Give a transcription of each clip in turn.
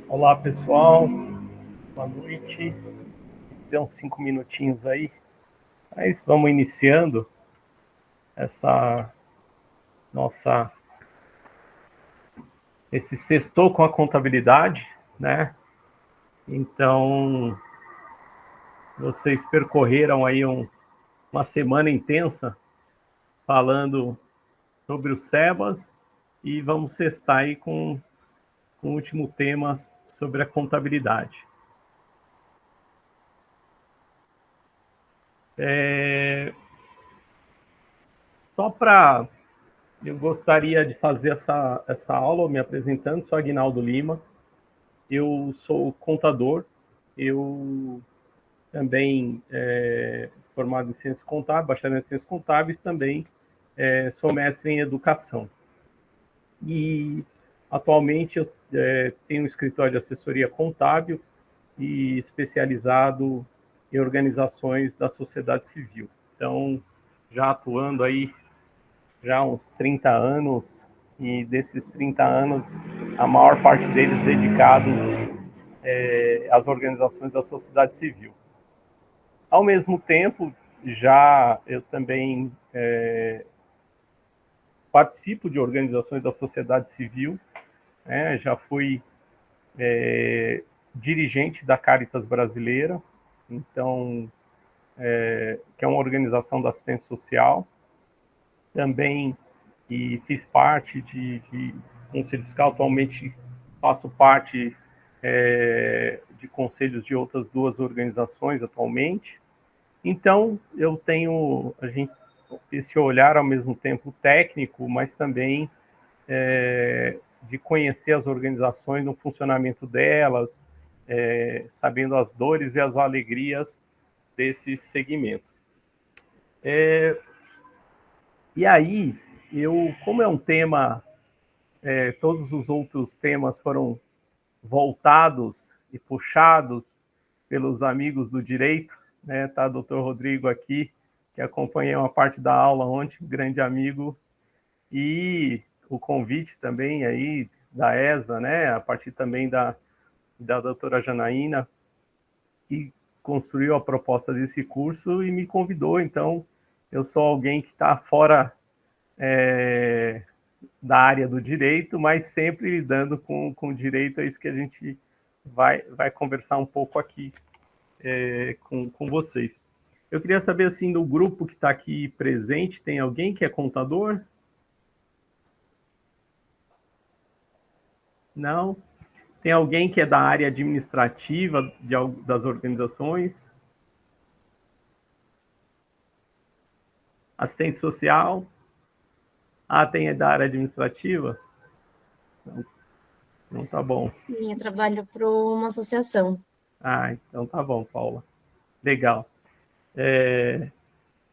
Olá, pessoal. Boa noite. Tem uns 5 minutinhos aí. Mas vamos iniciando essa nossa esse sextou com a contabilidade, né? Então, vocês percorreram aí uma semana intensa falando sobre o SEBAS e vamos sextar aí com o último tema sobre a contabilidade. Só para eu gostaria de fazer essa aula me apresentando, sou Aguinaldo Lima, eu sou contador, eu também formado em Ciências Contábeis, bacharel em Ciências Contábeis, também sou mestre em Educação. E atualmente eu tenho um escritório de assessoria contábil e especializado em organizações da sociedade civil. Então, já atuando aí já há uns 30 anos, e desses 30 anos, a maior parte deles dedicado às organizações da sociedade civil. Ao mesmo tempo, já eu também participo de organizações da sociedade civil, né? Já fui dirigente da Caritas Brasileira, então, que é uma organização da assistência social, também e fiz parte de conselho fiscal, atualmente faço parte de conselhos de outras duas organizações atualmente. Então, eu tenho esse olhar ao mesmo tempo técnico, mas também de conhecer as organizações, no funcionamento delas, sabendo as dores e as alegrias desse segmento. E aí, como é um tema, todos os outros temas foram voltados e puxados pelos amigos do direito, né? Tá, doutor Rodrigo aqui, que acompanhei uma parte da aula ontem, grande amigo, e o convite também aí da ESA, né? A partir também da doutora Janaína, que construiu a proposta desse curso e me convidou. Então, eu sou alguém que está fora da área do direito, mas sempre lidando com o direito, é isso que a gente vai conversar um pouco aqui com vocês. Eu queria saber, assim, do grupo que está aqui presente, tem alguém que é contador? Não? Tem alguém que é da área administrativa das organizações? Assistente social? Ah, tem da área administrativa? Não, não tá bom. Eu trabalho para uma associação. Ah, então tá bom, Paula. Legal.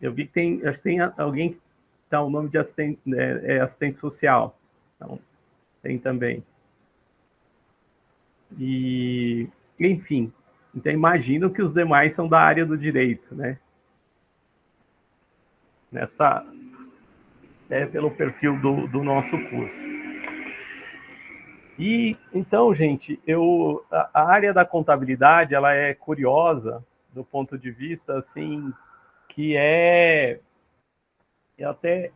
Eu vi que acho que tem alguém que dá o nome de assistente, assistente social. Então, tem também. E, enfim, então imagino que os demais são da área do direito, né? Pelo perfil do nosso curso. E então, gente, a área da contabilidade, ela é curiosa do ponto de vista assim que eu até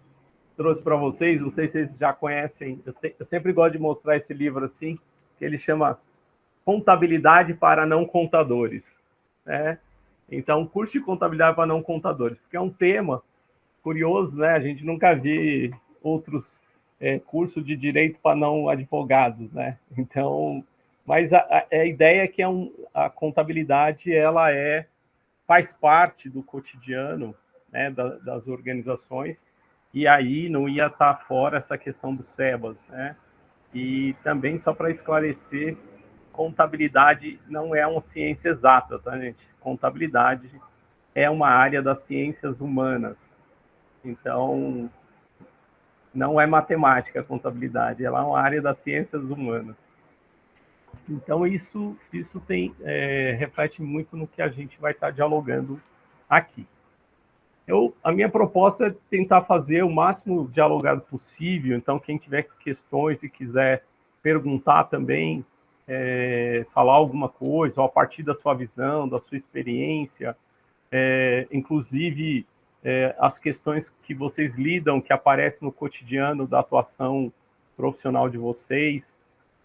trouxe para vocês, não sei se vocês já conhecem, eu sempre gosto de mostrar esse livro assim, que ele chama Contabilidade para Não Contadores, né? Então, curso de contabilidade para não contadores, porque é um tema curioso, né? A gente nunca vê outros cursos de direito para não advogados, né? Então, mas a ideia é que a contabilidade ela faz parte do cotidiano, né, das organizações, e aí não ia estar fora essa questão do SEBAS, né? E também, só para esclarecer, contabilidade não é uma ciência exata, tá, gente? Contabilidade é uma área das ciências humanas. Então, não é matemática a contabilidade, ela é uma área das ciências humanas. Então, isso reflete muito no que a gente vai estar dialogando aqui. A minha proposta é tentar fazer o máximo dialogado possível, então quem tiver questões e quiser perguntar também, falar alguma coisa, ou a partir da sua visão, da sua experiência, inclusive as questões que vocês lidam, que aparecem no cotidiano da atuação profissional de vocês,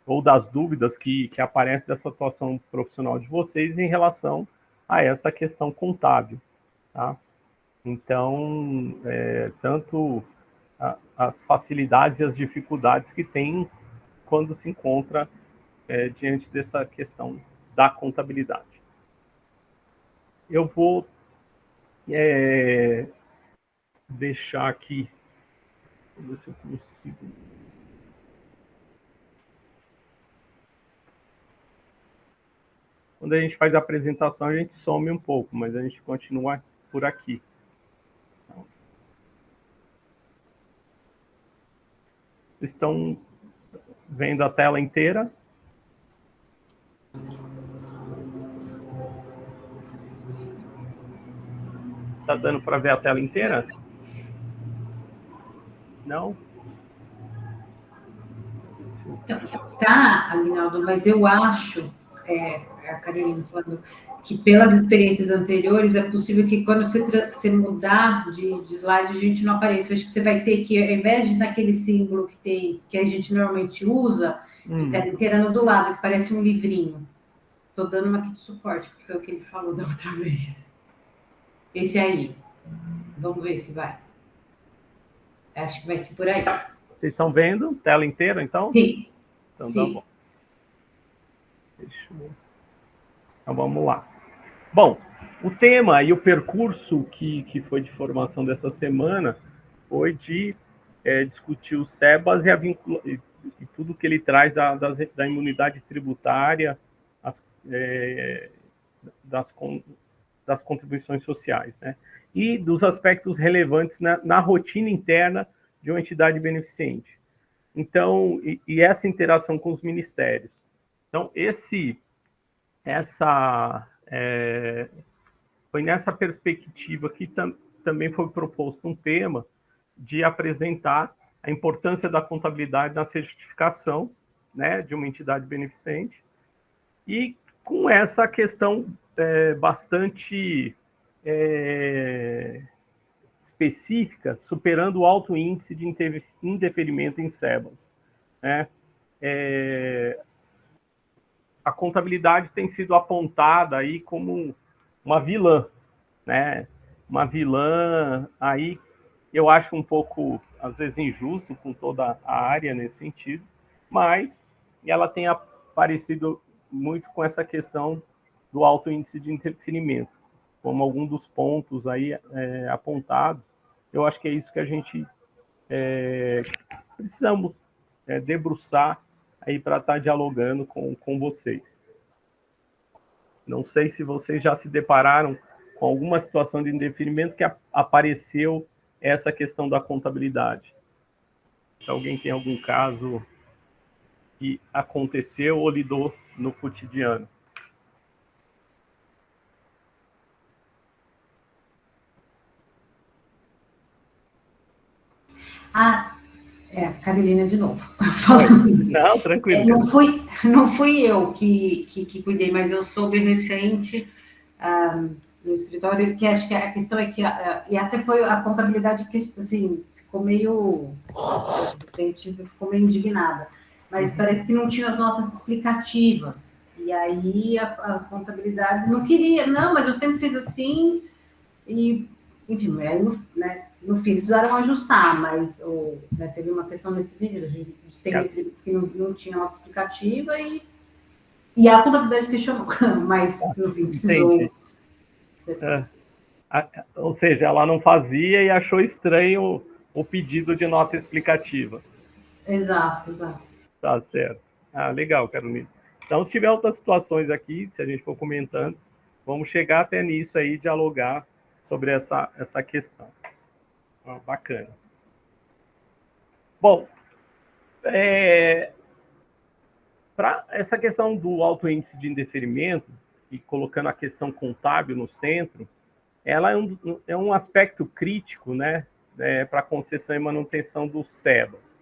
ou das dúvidas que aparecem dessa atuação profissional de vocês em relação a essa questão contábil, tá? Então, tanto as facilidades e as dificuldades que tem quando se encontra diante dessa questão da contabilidade. Eu vou deixar aqui, vou ver se eu consigo. Quando a gente faz a apresentação, a gente some um pouco, mas a gente continua por aqui. Estão vendo a tela inteira? Tá dando para ver a tela inteira? Não? Tá, Aguinaldo, mas eu acho, a Carolina falando, que pelas experiências anteriores é possível que quando você mudar de slide, a gente não apareça. Eu acho que você vai ter que, ao invés de naquele símbolo que a gente normalmente usa, de tela inteira no do lado, que parece um livrinho. Estou dando uma aqui de suporte, porque foi o que ele falou da outra vez. Esse aí. Vamos ver se vai. Acho que vai ser por aí. Vocês estão vendo? Tela inteira, então? Sim. Então Sim. tá bom. Então vamos lá. Bom, o tema e o percurso que foi de formação dessa semana foi de discutir o SEBAS e tudo que ele traz da imunidade tributária, das contribuições sociais, né? E dos aspectos relevantes na rotina interna de uma entidade beneficente. Então, e essa interação com os ministérios. Então, foi nessa perspectiva que também foi proposto um tema de apresentar a importância da contabilidade na certificação, né, de uma entidade beneficente, e com essa questão bastante específica, superando o alto índice de indeferimento em SEBAS, né? A contabilidade tem sido apontada aí como uma vilã, né? Uma vilã aí, eu acho um pouco, às vezes, injusto com toda a área nesse sentido, mas ela tem aparecido muito com essa questão do alto índice de indeferimento, como algum dos pontos aí apontados. Eu acho que é isso que a gente precisamos debruçar aí para estar dialogando com vocês. Não sei se vocês já se depararam com alguma situação de indeferimento que apareceu essa questão da contabilidade. Se alguém tem algum caso que aconteceu ou lidou no cotidiano. Carolina de novo. Não, tranquilo. Não fui eu que cuidei, mas eu soube recente no escritório que acho que a questão é que, e até foi a contabilidade que assim, ficou meio indignada, mas parece que não tinha as notas explicativas. E aí a contabilidade não queria, não, mas eu sempre fiz assim, e enfim, aí no fim precisaram ajustar, mas teve uma questão nesse sentido, de sempre que não tinha nota explicativa e a contabilidade questionou, mas no fim precisou. Ou seja, ela não fazia e achou estranho o pedido de nota explicativa. Exato. Tá certo. Legal, Carolina. Então, se tiver outras situações aqui, se a gente for comentando, vamos chegar até nisso aí, dialogar sobre essa questão. Bacana. Bom, para essa questão do alto índice de indeferimento, e colocando a questão contábil no centro, ela é um aspecto crítico, né, para a concessão e manutenção do SEBAS.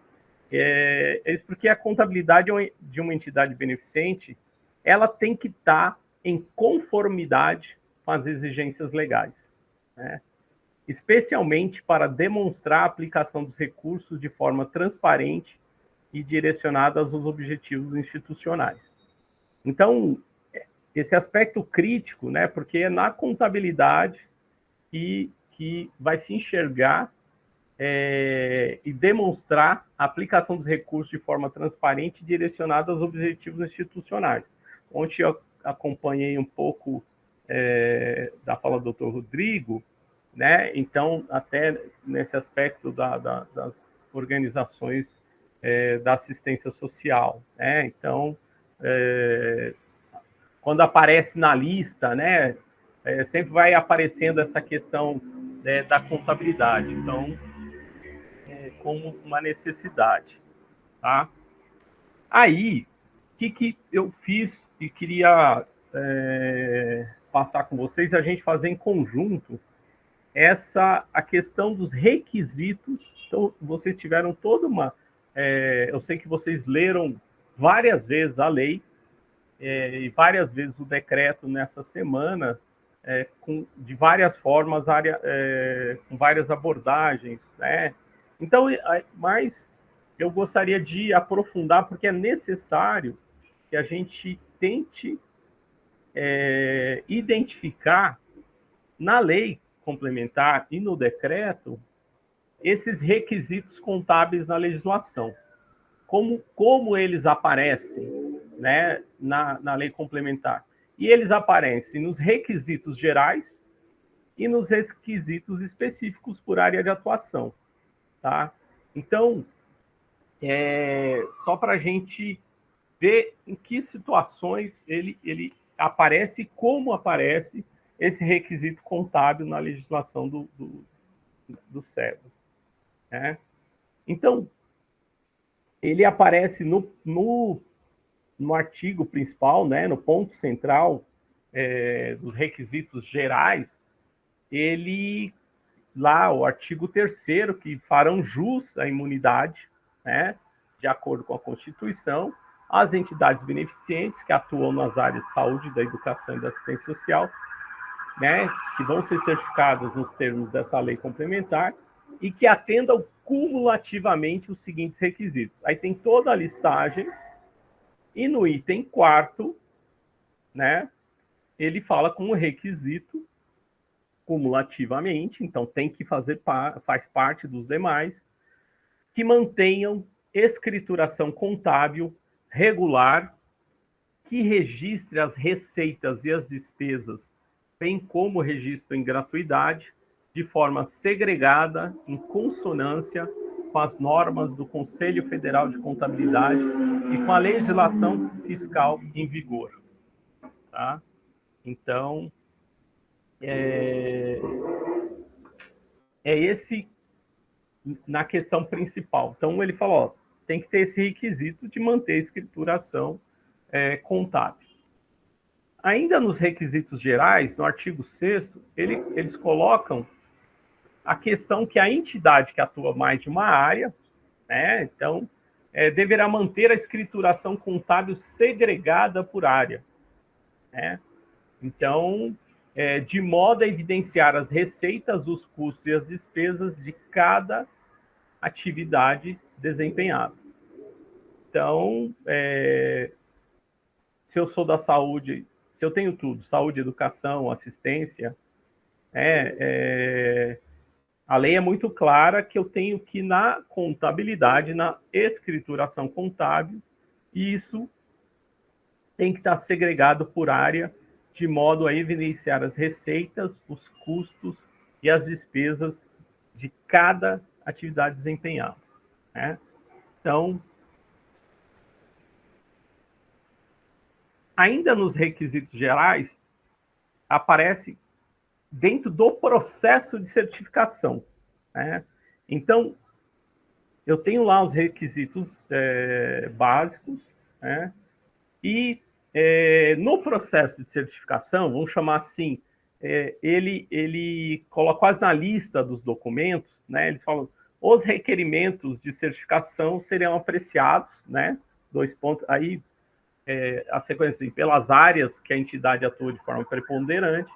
É isso porque a contabilidade de uma entidade beneficente, ela tem que estar em conformidade com as exigências legais, né? Especialmente para demonstrar a aplicação dos recursos de forma transparente e direcionada aos objetivos institucionais. Então, esse aspecto crítico, né, porque é na contabilidade que vai se enxergar e demonstrar a aplicação dos recursos de forma transparente e direcionada aos objetivos institucionais. Ontem eu acompanhei um pouco da fala do Dr. Rodrigo, né? Então, até nesse aspecto das organizações da assistência social, né? Então, quando aparece na lista, né, sempre vai aparecendo essa questão da contabilidade. Então, como uma necessidade, tá? Aí, o que eu fiz e queria passar com vocês, a gente fazer em conjunto a questão dos requisitos. Então, vocês tiveram toda uma... eu sei que vocês leram várias vezes a lei e várias vezes o decreto nessa semana, de várias formas, com várias abordagens, né? Então, mas eu gostaria de aprofundar, porque é necessário que a gente tente identificar na lei complementar e no decreto esses requisitos contábeis na legislação. Como eles aparecem, né, na lei complementar. E eles aparecem nos requisitos gerais e nos requisitos específicos por área de atuação. Tá? Então, só para a gente ver em que situações ele aparece e como aparece esse requisito contábil na legislação do SEBAS. Né? Então, ele aparece no artigo principal, né, no ponto central dos requisitos gerais, lá o artigo 3º, que farão jus à imunidade, né, de acordo com a Constituição, às entidades beneficentes que atuam nas áreas de saúde, da educação e da assistência social, né, que vão ser certificadas nos termos dessa lei complementar e que atendam cumulativamente os seguintes requisitos. Aí tem toda a listagem e no item 4º, né, ele fala como requisito cumulativamente, então tem que faz parte dos demais, que mantenham escrituração contábil regular, que registre as receitas e as despesas, bem como registro em gratuidade, de forma segregada, em consonância com as normas do Conselho Federal de Contabilidade e com a legislação fiscal em vigor. Tá? Então, esse na questão principal. Então, ele falou, ó, tem que ter esse requisito de manter a escrituração contábil. Ainda nos requisitos gerais, no artigo 6º, eles colocam a questão que a entidade que atua mais de uma área, né, então, deverá manter a escrituração contábil segregada por área. Né? Então, de modo a evidenciar as receitas, os custos e as despesas de cada atividade desempenhada. Então, se eu sou da saúde, se eu tenho tudo, saúde, educação, assistência, a lei é muito clara que eu tenho que, na contabilidade, na escrituração contábil, isso tem que estar segregado por área, de modo a evidenciar as receitas, os custos e as despesas de cada atividade desempenhada. Né? Então, ainda nos requisitos gerais, aparece dentro do processo de certificação. Né? Então, eu tenho lá os requisitos básicos, né? E no processo de certificação, vamos chamar assim, ele coloca quase na lista dos documentos, né? Eles falam, os requerimentos de certificação serão apreciados, né? 2 pontos, aí a sequência, assim, pelas áreas que a entidade atua de forma preponderante.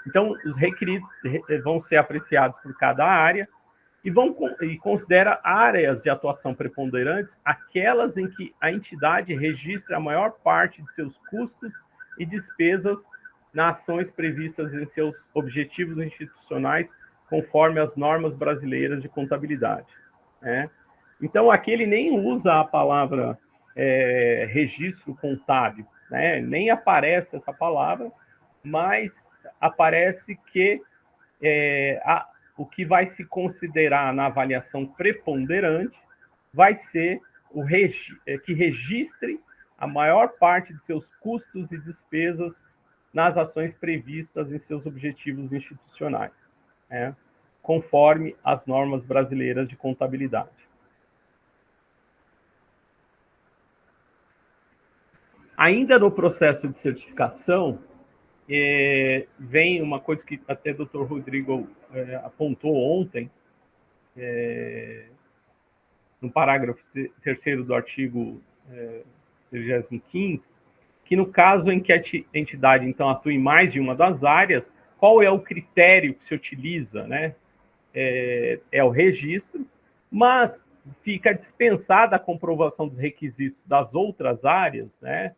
Então, os requeridos vão ser apreciados por cada área e considera áreas de atuação preponderantes aquelas em que a entidade registra a maior parte de seus custos e despesas nas ações previstas em seus objetivos institucionais, conforme as normas brasileiras de contabilidade. Né? Então, aqui ele nem usa a palavra registro contábil, né? Nem aparece essa palavra, mas aparece que o que vai se considerar na avaliação preponderante vai ser que registre a maior parte de seus custos e despesas nas ações previstas em seus objetivos institucionais, né? Conforme as normas brasileiras de contabilidade. Ainda no processo de certificação, vem uma coisa que até o Dr. Rodrigo apontou ontem, no parágrafo 3º do artigo 35º, que no caso em que a entidade, então, atua em mais de uma das áreas, qual é o critério que se utiliza, né? É o registro, mas fica dispensada a comprovação dos requisitos das outras áreas, né?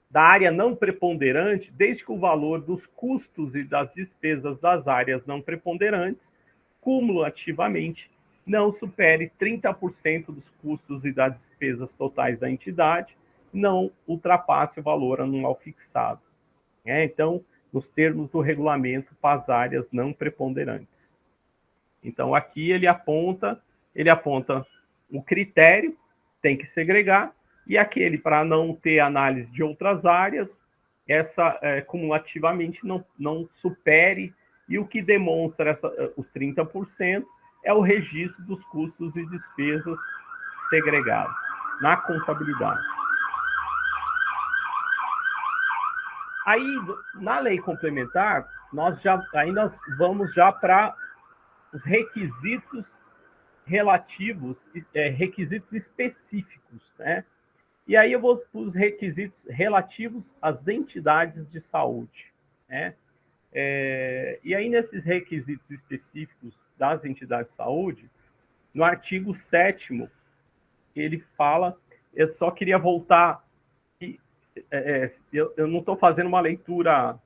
Da área não preponderante, desde que o valor dos custos e das despesas das áreas não preponderantes, cumulativamente, não supere 30% dos custos e das despesas totais da entidade, não ultrapasse o valor anual fixado. Então, nos termos do regulamento para as áreas não preponderantes. Então, aqui ele aponta o critério, tem que segregar, e aquele para não ter análise de outras áreas, essa cumulativamente não supere, e o que demonstra os 30% é o registro dos custos e despesas segregados na contabilidade. Aí, na lei complementar, nós vamos já para os requisitos relativos, requisitos específicos, né? E aí eu vou para os requisitos relativos às entidades de saúde, né? E aí, nesses requisitos específicos das entidades de saúde, no artigo 7º, ele fala, eu só queria voltar, eu não estou fazendo uma leitura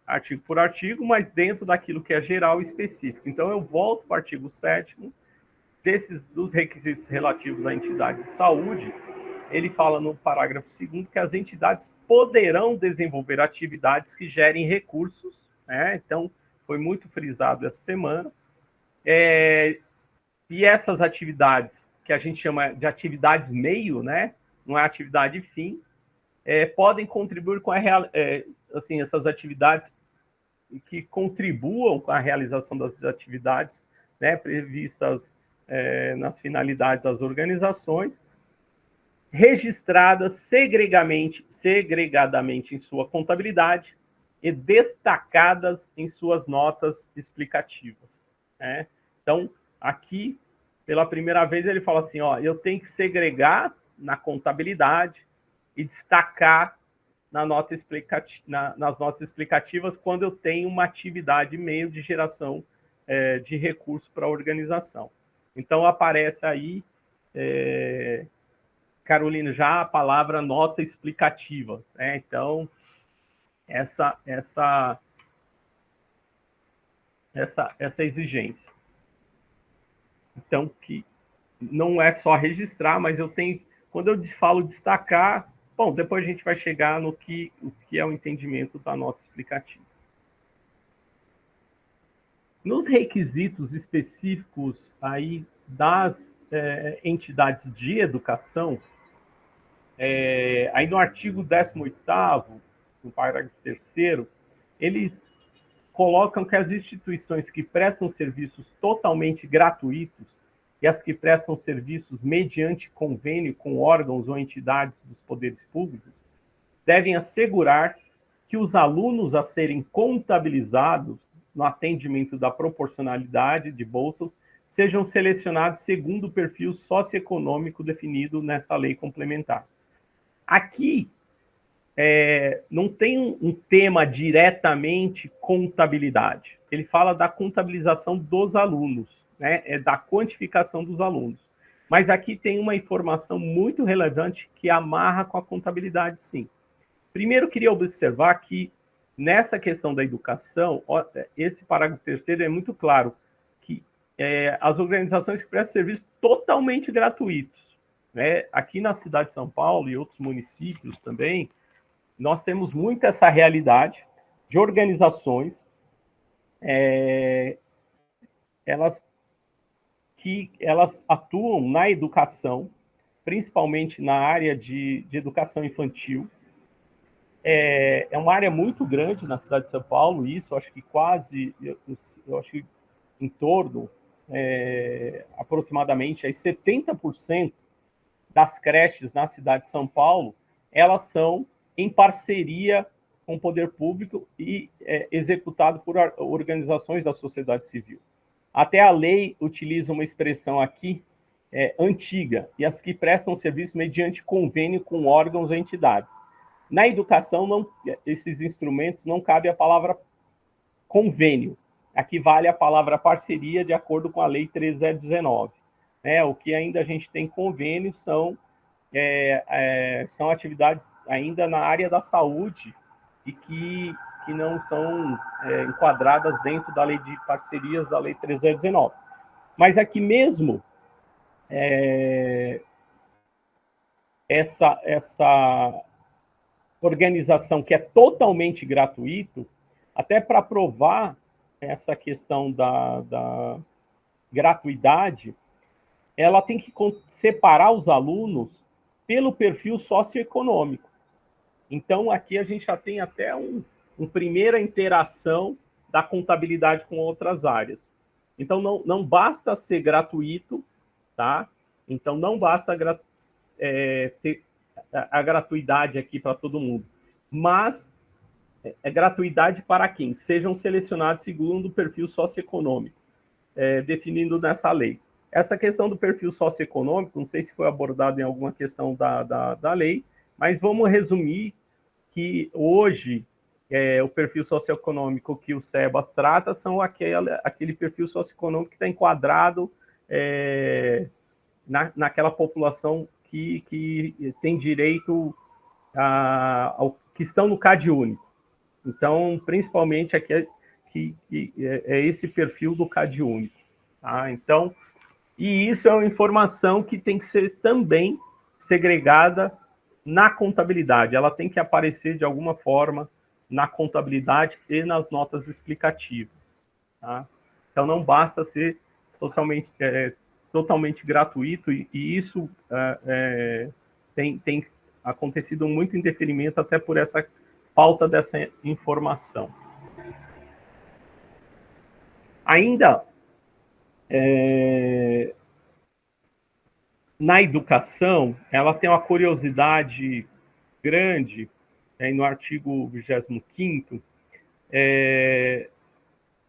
artigo por artigo, mas dentro daquilo que é geral e específico. Então, eu volto para o artigo 7º, dos requisitos relativos à entidade de saúde. Ele fala no parágrafo 2º que as entidades poderão desenvolver atividades que gerem recursos, né? Então, foi muito frisado essa semana. E essas atividades, que a gente chama de atividades meio, né? Não é atividade fim, podem contribuir com essas atividades que contribuam com a realização das atividades, né, previstas nas finalidades das organizações, registradas segregadamente em sua contabilidade e destacadas em suas notas explicativas, né? Então, aqui, pela primeira vez, ele fala assim, eu tenho que segregar na contabilidade e destacar nas notas explicativas quando eu tenho uma atividade meio de geração de recursos para a organização. Então, aparece aí, Carolina, já a palavra nota explicativa, né? Então, essa exigência. Então, que não é só registrar, mas quando eu falo destacar, bom, depois a gente vai chegar no que é o entendimento da nota explicativa. Nos requisitos específicos aí das entidades de educação, aí no artigo 18º, no parágrafo 3º, eles colocam que as instituições que prestam serviços totalmente gratuitos e as que prestam serviços mediante convênio com órgãos ou entidades dos poderes públicos devem assegurar que os alunos a serem contabilizados no atendimento da proporcionalidade de bolsas sejam selecionados segundo o perfil socioeconômico definido nessa lei complementar. Aqui, não tem um tema diretamente contabilidade. Ele fala da contabilização dos alunos, né? Da quantificação dos alunos. Mas aqui tem uma informação muito relevante que amarra com a contabilidade, sim. Primeiro, queria observar que, nessa questão da educação, esse parágrafo 3º é muito claro, que as organizações que prestam serviços totalmente gratuitos, né? Aqui na cidade de São Paulo e outros municípios também, nós temos muito essa realidade de organizações elas atuam na educação, principalmente na área de educação infantil. É uma área muito grande na cidade de São Paulo, isso acho que eu acho que em torno, aproximadamente, aí 70% das creches na cidade de São Paulo, elas são em parceria com o poder público e executado por organizações da sociedade civil. Até a lei utiliza uma expressão aqui antiga, e as que prestam serviço mediante convênio com órgãos ou entidades. Na educação, esses instrumentos não cabe a palavra convênio. Aqui vale a palavra parceria, de acordo com a Lei 13.019. O que ainda a gente tem convênio são atividades ainda na área da saúde e que não são enquadradas dentro da Lei de Parcerias da Lei 13.019. Mas aqui mesmo, essa organização que é totalmente gratuito, até para provar essa questão da gratuidade, ela tem que separar os alunos pelo perfil socioeconômico. Então, aqui a gente já tem até uma primeira interação da contabilidade com outras áreas. Então, não basta ser gratuito, tá? Então, não basta ter a gratuidade aqui para todo mundo, mas gratuidade para quem? Sejam selecionados segundo o perfil socioeconômico, definido nessa lei. Essa questão do perfil socioeconômico, não sei se foi abordado em alguma questão da lei, mas vamos resumir que hoje o perfil socioeconômico que o SEBAS trata são aquele perfil socioeconômico que está enquadrado naquela população que tem direito que estão no CAD único. Então, principalmente aqui é esse perfil do CAD único. Tá? Então, e isso é uma informação que tem que ser também segregada na contabilidade. Ela tem que aparecer de alguma forma na contabilidade e nas notas explicativas. Tá? Então, não basta ser totalmente gratuito, e isso tem acontecido muito interferimento até por essa falta dessa informação. Ainda na educação, ela tem uma curiosidade grande, no artigo 25º,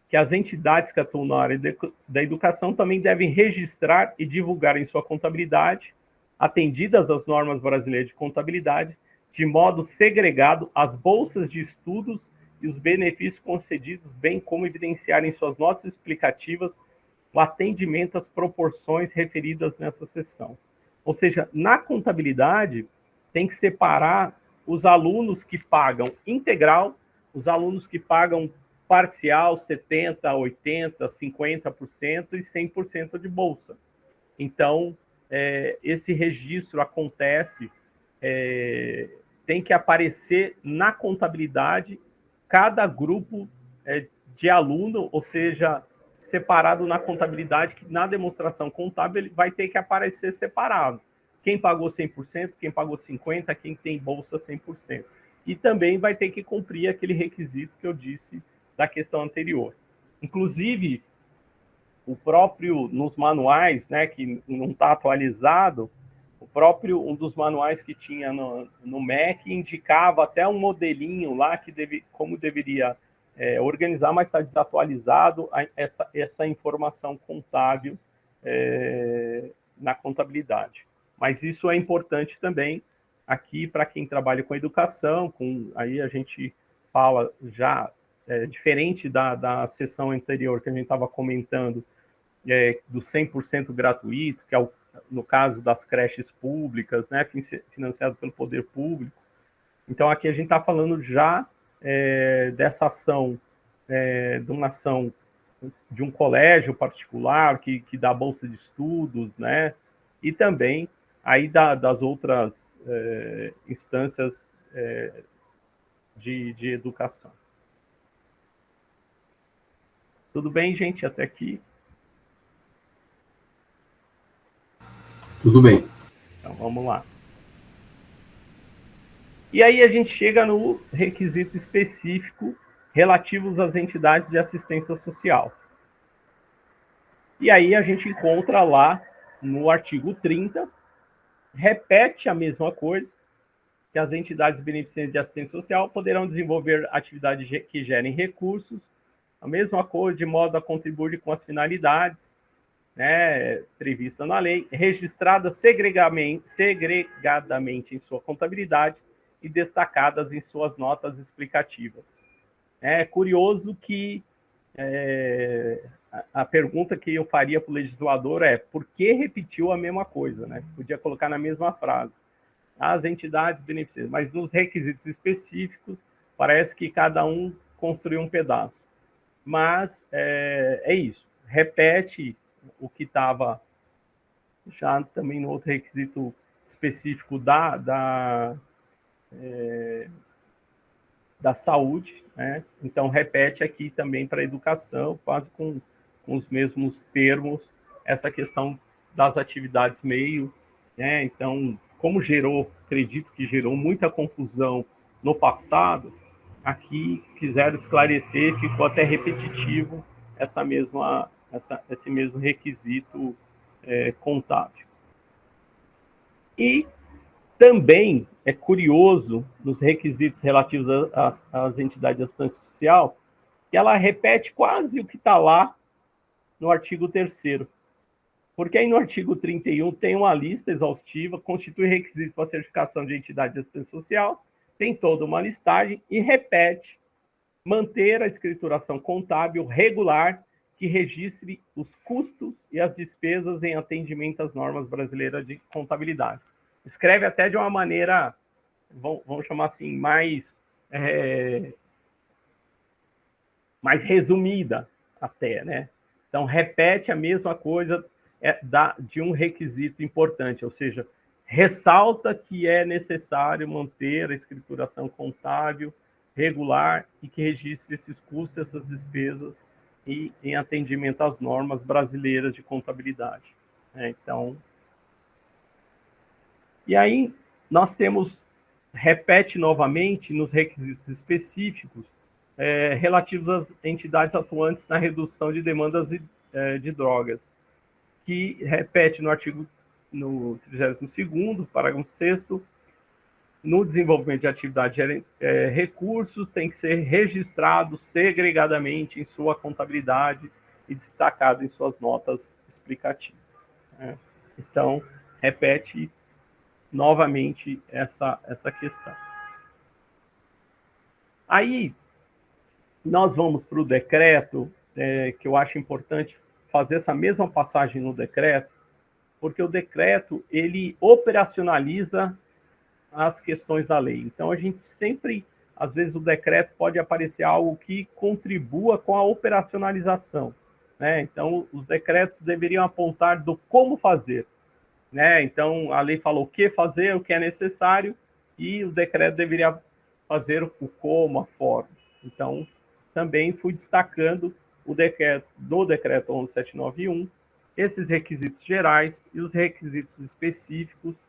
que as entidades que atuam na área da educação também devem registrar e divulgar em sua contabilidade, atendidas as normas brasileiras de contabilidade, de modo segregado, as bolsas de estudos e os benefícios concedidos, bem como evidenciar em suas notas explicativas o atendimento às proporções referidas nessa seção. Ou seja, na contabilidade, tem que separar os alunos que pagam integral, os alunos que pagam parcial, 70%, 80%, 50% e 100% de bolsa. Então, esse registro acontece, tem que aparecer na contabilidade cada grupo de aluno, ou seja, separado na contabilidade, que na demonstração contábil vai ter que aparecer separado. Quem pagou 100%, quem pagou 50%, quem tem bolsa 100%. E também vai ter que cumprir aquele requisito que eu disse da questão anterior. Inclusive, o próprio, nos manuais, né, que não está atualizado, um dos manuais que tinha no MEC indicava até um modelinho lá como deveria organizar, mas está desatualizado essa informação contábil na contabilidade. Mas isso é importante também aqui para quem trabalha com educação, aí a gente fala já, diferente da sessão anterior que a gente estava comentando, do 100% gratuito, que é no caso das creches públicas, né, financiado pelo poder público. Então, aqui a gente está falando já dessa ação, de uma ação de um colégio particular que dá bolsa de estudos, né, e também aí das outras instâncias de educação. Tudo bem, gente? Até aqui? Tudo bem. Então, vamos lá. E aí a gente chega no requisito específico relativos às entidades de assistência social. E aí a gente encontra lá no artigo 30, repete a mesma coisa, que as entidades beneficentes de assistência social poderão desenvolver atividades que gerem recursos, a mesma coisa, de modo a contribuir com as finalidades, né, prevista na lei, registradas segregadamente em sua contabilidade e destacadas em suas notas explicativas. É curioso que a pergunta que eu faria para o legislador é por que repetiu a mesma coisa, né? Podia colocar na mesma frase. As entidades beneficiárias, mas nos requisitos específicos, parece que cada um construiu um pedaço. Mas é isso, repete o que estava já também no outro requisito específico da saúde, né? Então, repete aqui também para a educação, quase com os mesmos termos, essa questão das atividades meio, né? Então, como acredito que gerou muita confusão no passado, aqui quiseram esclarecer, ficou até repetitivo esse mesmo requisito contábil. E também é curioso, nos requisitos relativos às entidades de assistência social, que ela repete quase o que está lá no artigo 3º. Porque aí no artigo 31 tem uma lista exaustiva, constitui requisitos para certificação de entidade de assistência social, tem toda uma listagem e repete manter a escrituração contábil regular que registre os custos e as despesas em atendimento às normas brasileiras de contabilidade. Escreve até de uma maneira, vamos chamar assim, mais resumida até, né? Então, repete a mesma coisa de um requisito importante, ou seja, ressalta que é necessário manter a escrituração contábil regular e que registre esses custos, essas despesas e em atendimento às normas brasileiras de contabilidade. Então, e aí nós repete novamente nos requisitos específicos relativos às entidades atuantes na redução de demandas de drogas, que repete no 32º, parágrafo 6º, no desenvolvimento de atividade de recursos, tem que ser registrado segregadamente em sua contabilidade e destacado em suas notas explicativas. Então, repete novamente essa questão. Aí, nós vamos para o decreto, que eu acho importante fazer essa mesma passagem no decreto, porque o decreto, ele operacionaliza as questões da lei. Então, a gente sempre, às vezes, o decreto pode aparecer algo que contribua com a operacionalização, né? Então, os decretos deveriam apontar do como fazer, né? Então, a lei falou o que fazer, o que é necessário, e o decreto deveria fazer o como, a forma. Então, também fui destacando do decreto 11791, esses requisitos gerais e os requisitos específicos,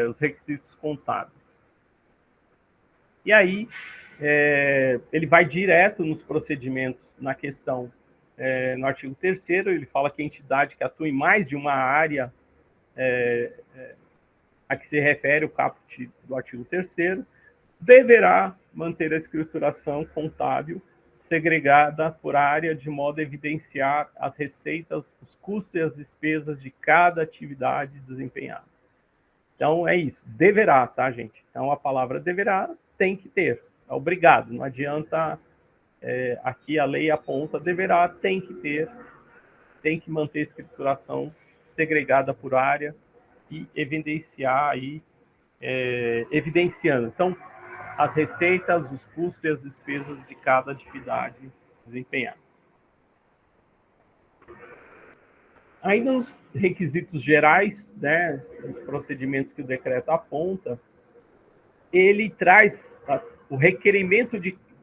os requisitos contábeis. E aí, ele vai direto nos procedimentos, na questão, no artigo 3º, ele fala que a entidade que atua em mais de uma área a que se refere o caput do artigo 3º, deverá manter a escrituração contábil segregada por área, de modo a evidenciar as receitas, os custos e as despesas de cada atividade desempenhada. Então, é isso. Deverá, tá, gente? Então, a palavra deverá tem que ter. É obrigado. Não adianta... aqui a lei aponta, deverá, tem que ter, tem que manter a escrituração segregada por área e evidenciar aí, evidenciando. Então, as receitas, os custos e as despesas de cada atividade desempenhada. Ainda nos requisitos gerais, né, os procedimentos que o decreto aponta, ele traz o requerimento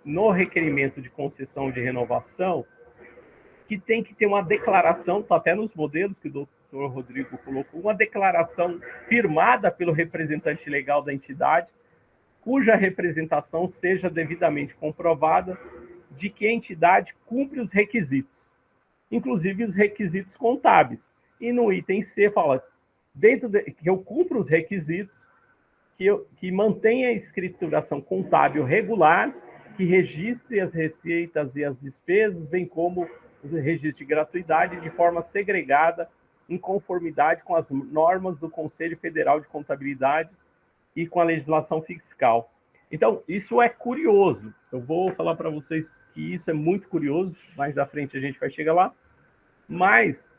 no requerimento de concessão de renovação, que tem que ter uma declaração, está até nos modelos que o doutor Rodrigo colocou, uma declaração firmada pelo representante legal da entidade, cuja representação seja devidamente comprovada de que a entidade cumpre os requisitos, inclusive os requisitos contábeis. E no item C fala, que eu cumpro os requisitos, que mantenha a escrituração contábil regular, que registre as receitas e as despesas, bem como o registro de gratuidade, de forma segregada, em conformidade com as normas do Conselho Federal de Contabilidade e com a legislação fiscal. Então, isso é curioso. Eu vou falar para vocês que isso é muito curioso, mais à frente a gente vai chegar lá. Mas,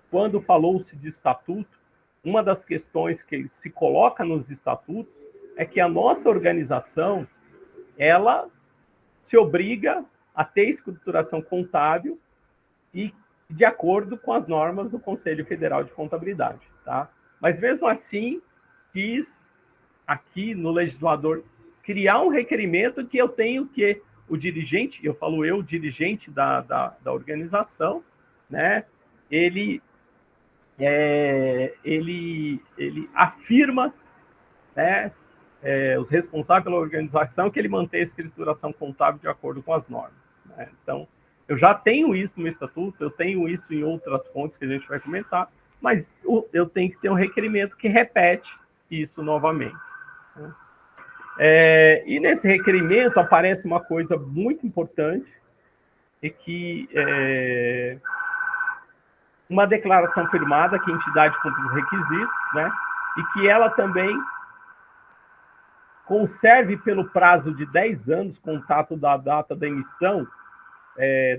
quando falou-se de estatuto, uma das questões que se coloca nos estatutos é que a nossa organização, ela se obriga a ter escrituração contábil e de acordo com as normas do Conselho Federal de Contabilidade, tá? Mas mesmo assim, quis aqui no legislador criar um requerimento que eu tenho que o dirigente, eu falo eu, dirigente da organização, né? Ele afirma, né, os responsáveis pela organização, que ele mantém a escrituração contábil de acordo com as normas, né? Então, eu já tenho isso no estatuto, eu tenho isso em outras fontes que a gente vai comentar, mas eu tenho que ter um requerimento que repete isso novamente, né? E nesse requerimento aparece uma coisa muito importante, é que uma declaração firmada que a entidade cumpre os requisitos, né? E que ela também conserve pelo prazo de 10 anos, contato da data da emissão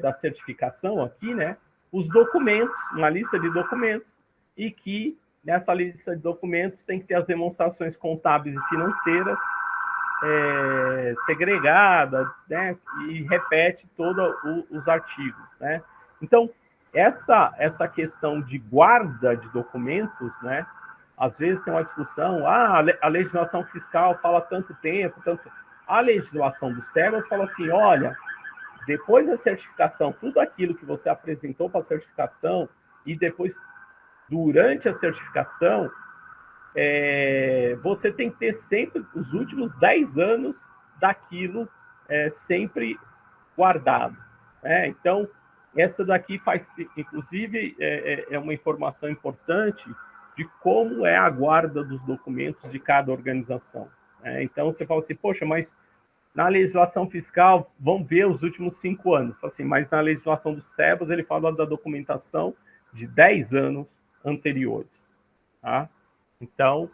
da certificação aqui, né? Os documentos, uma lista de documentos, e que nessa lista de documentos tem que ter as demonstrações contábeis e financeiras segregada, né? E repete todos os artigos, né? Então, essa questão de guarda de documentos, né? Às vezes tem uma discussão, a legislação fiscal fala tanto tempo, a legislação do SEBAS fala assim, olha, depois da certificação, tudo aquilo que você apresentou para a certificação e depois, durante a certificação, você tem que ter sempre os últimos 10 anos daquilo sempre guardado, né? Então, essa daqui faz, inclusive, é uma informação importante de como é a guarda dos documentos de cada organização, né? Então, você fala assim, poxa, mas na legislação fiscal, vão ver os últimos 5 anos. Assim, mas na legislação do SEBAS, ele fala da documentação de 10 anos anteriores, tá? Então,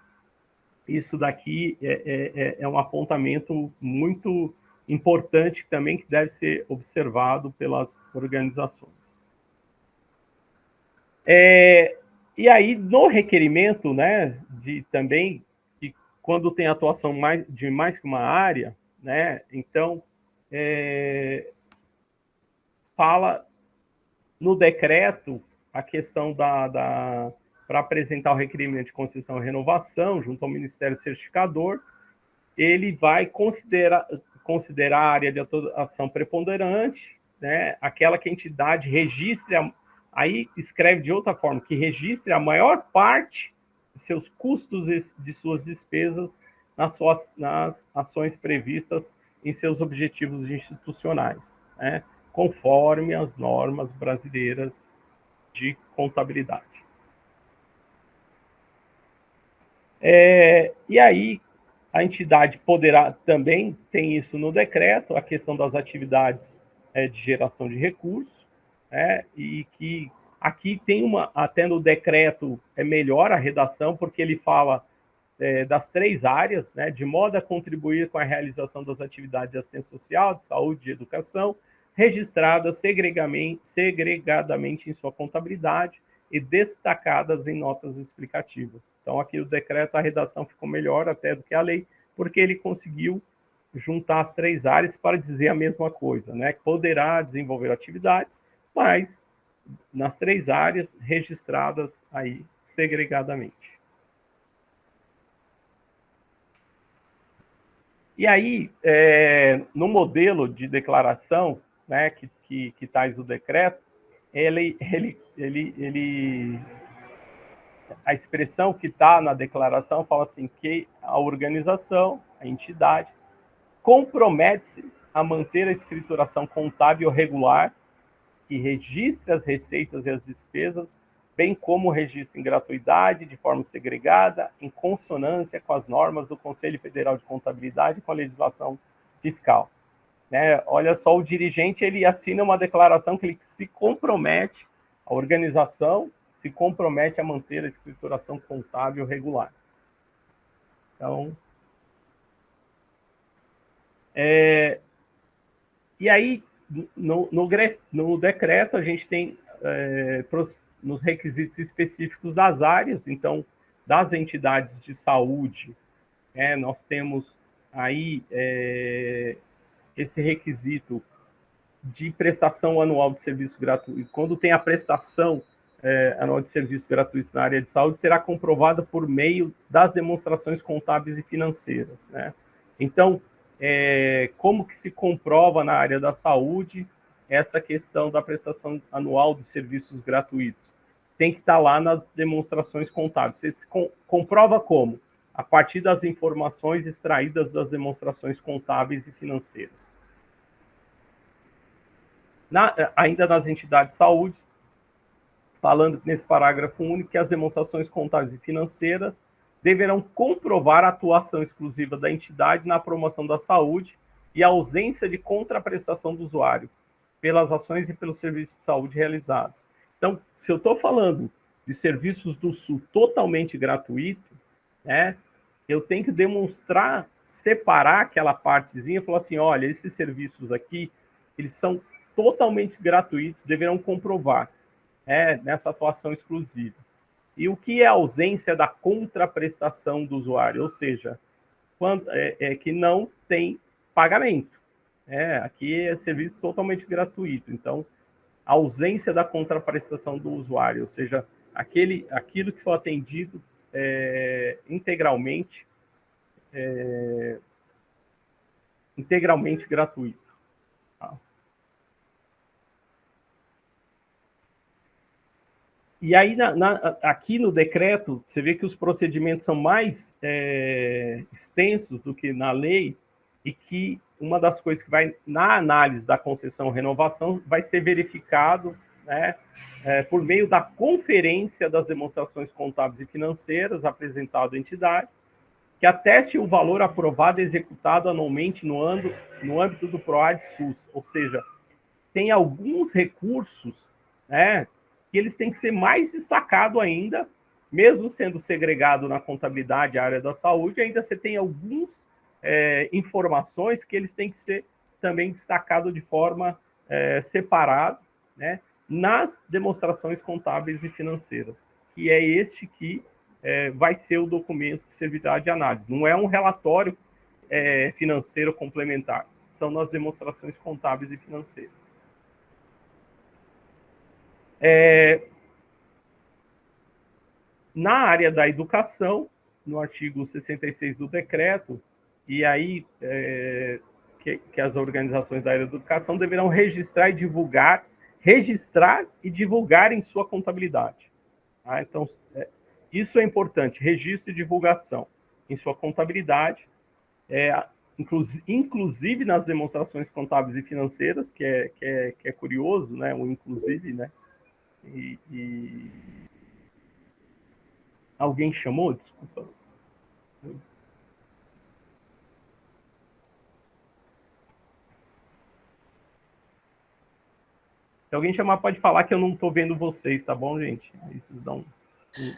isso daqui é um apontamento muito importante também que deve ser observado pelas organizações. E aí, no requerimento, né, também, que quando tem atuação de mais que uma área, né, então, fala no decreto a questão para apresentar o requerimento de concessão e renovação junto ao Ministério Certificador, ele vai considerar a área de atuação preponderante, né, aquela que a entidade registre, aí escreve de outra forma, que registre a maior parte de seus custos e de suas despesas nas ações previstas em seus objetivos institucionais, né, conforme as normas brasileiras de contabilidade. E aí, A entidade poderá também, tem isso no decreto, a questão das atividades de geração de recursos, né? E que aqui tem até no decreto é melhor a redação, porque ele fala das 3 áreas, né? De modo a contribuir com a realização das atividades de assistência social, de saúde e educação, registradas segregadamente em sua contabilidade e destacadas em notas explicativas. Então, aqui o decreto, a redação ficou melhor até do que a lei, porque ele conseguiu juntar as 3 áreas para dizer a mesma coisa, né? Poderá desenvolver atividades, mas nas 3 áreas registradas aí segregadamente. E aí, no modelo de declaração, né, que traz o decreto, a expressão que está na declaração fala assim que a organização, a entidade, compromete-se a manter a escrituração contábil regular, que registre as receitas e as despesas, bem como o registro em gratuidade, de forma segregada, em consonância com as normas do Conselho Federal de Contabilidade e com a legislação fiscal. Né? Olha só, o dirigente ele assina uma declaração que ele se compromete, a organização se compromete a manter a escrituração contábil regular. Então, e aí, no decreto, a gente tem nos requisitos específicos das áreas, então, das entidades de saúde, nós temos aí esse requisito de prestação anual de serviço gratuito. Quando tem a prestação anual de serviços gratuitos na área de saúde, será comprovada por meio das demonstrações contábeis e financeiras, né? Então, como que se comprova na área da saúde essa questão da prestação anual de serviços gratuitos? Tem que estar lá nas demonstrações contábeis. Você se comprova como? A partir das informações extraídas das demonstrações contábeis e financeiras. Ainda nas entidades de saúde, falando nesse parágrafo único que as demonstrações contábeis e financeiras deverão comprovar a atuação exclusiva da entidade na promoção da saúde e a ausência de contraprestação do usuário pelas ações e pelos serviços de saúde realizados. Então, se eu estou falando de serviços do SUS totalmente gratuito, né, eu tenho que demonstrar, separar aquela partezinha e falar assim, olha, esses serviços aqui, eles são totalmente gratuitos, deverão comprovar nessa atuação exclusiva. E o que é a ausência da contraprestação do usuário? Ou seja, quando, que não tem pagamento. Aqui é serviço totalmente gratuito. Então, a ausência da contraprestação do usuário, ou seja, aquilo que foi atendido integralmente gratuito. Tá? E aí, aqui no decreto, você vê que os procedimentos são mais extensos do que na lei, e que uma das coisas que vai, na análise da concessão ou renovação, vai ser verificado, né, por meio da conferência das demonstrações contábeis e financeiras apresentado à entidade, que ateste o valor aprovado e executado anualmente no âmbito do PROAD-SUS. Ou seja, tem alguns recursos, né, que eles têm que ser mais destacados ainda, mesmo sendo segregado na contabilidade, a área da saúde, ainda você tem algumas informações que eles têm que ser também destacados de forma separada, né, nas demonstrações contábeis e financeiras, que é este que vai ser o documento que servirá de análise. Não é um relatório financeiro complementar, são nas demonstrações contábeis e financeiras. Na área da educação, no artigo 66 do decreto, e aí que as organizações da área da educação deverão registrar e divulgar em sua contabilidade. Tá? Então, isso é importante, registro e divulgação em sua contabilidade, inclusive nas demonstrações contábeis e financeiras, que é curioso, né? O inclusive, né? E alguém chamou? Desculpa. Se alguém chamar, pode falar que eu não estou vendo vocês, tá bom, gente? Aí vocês dão...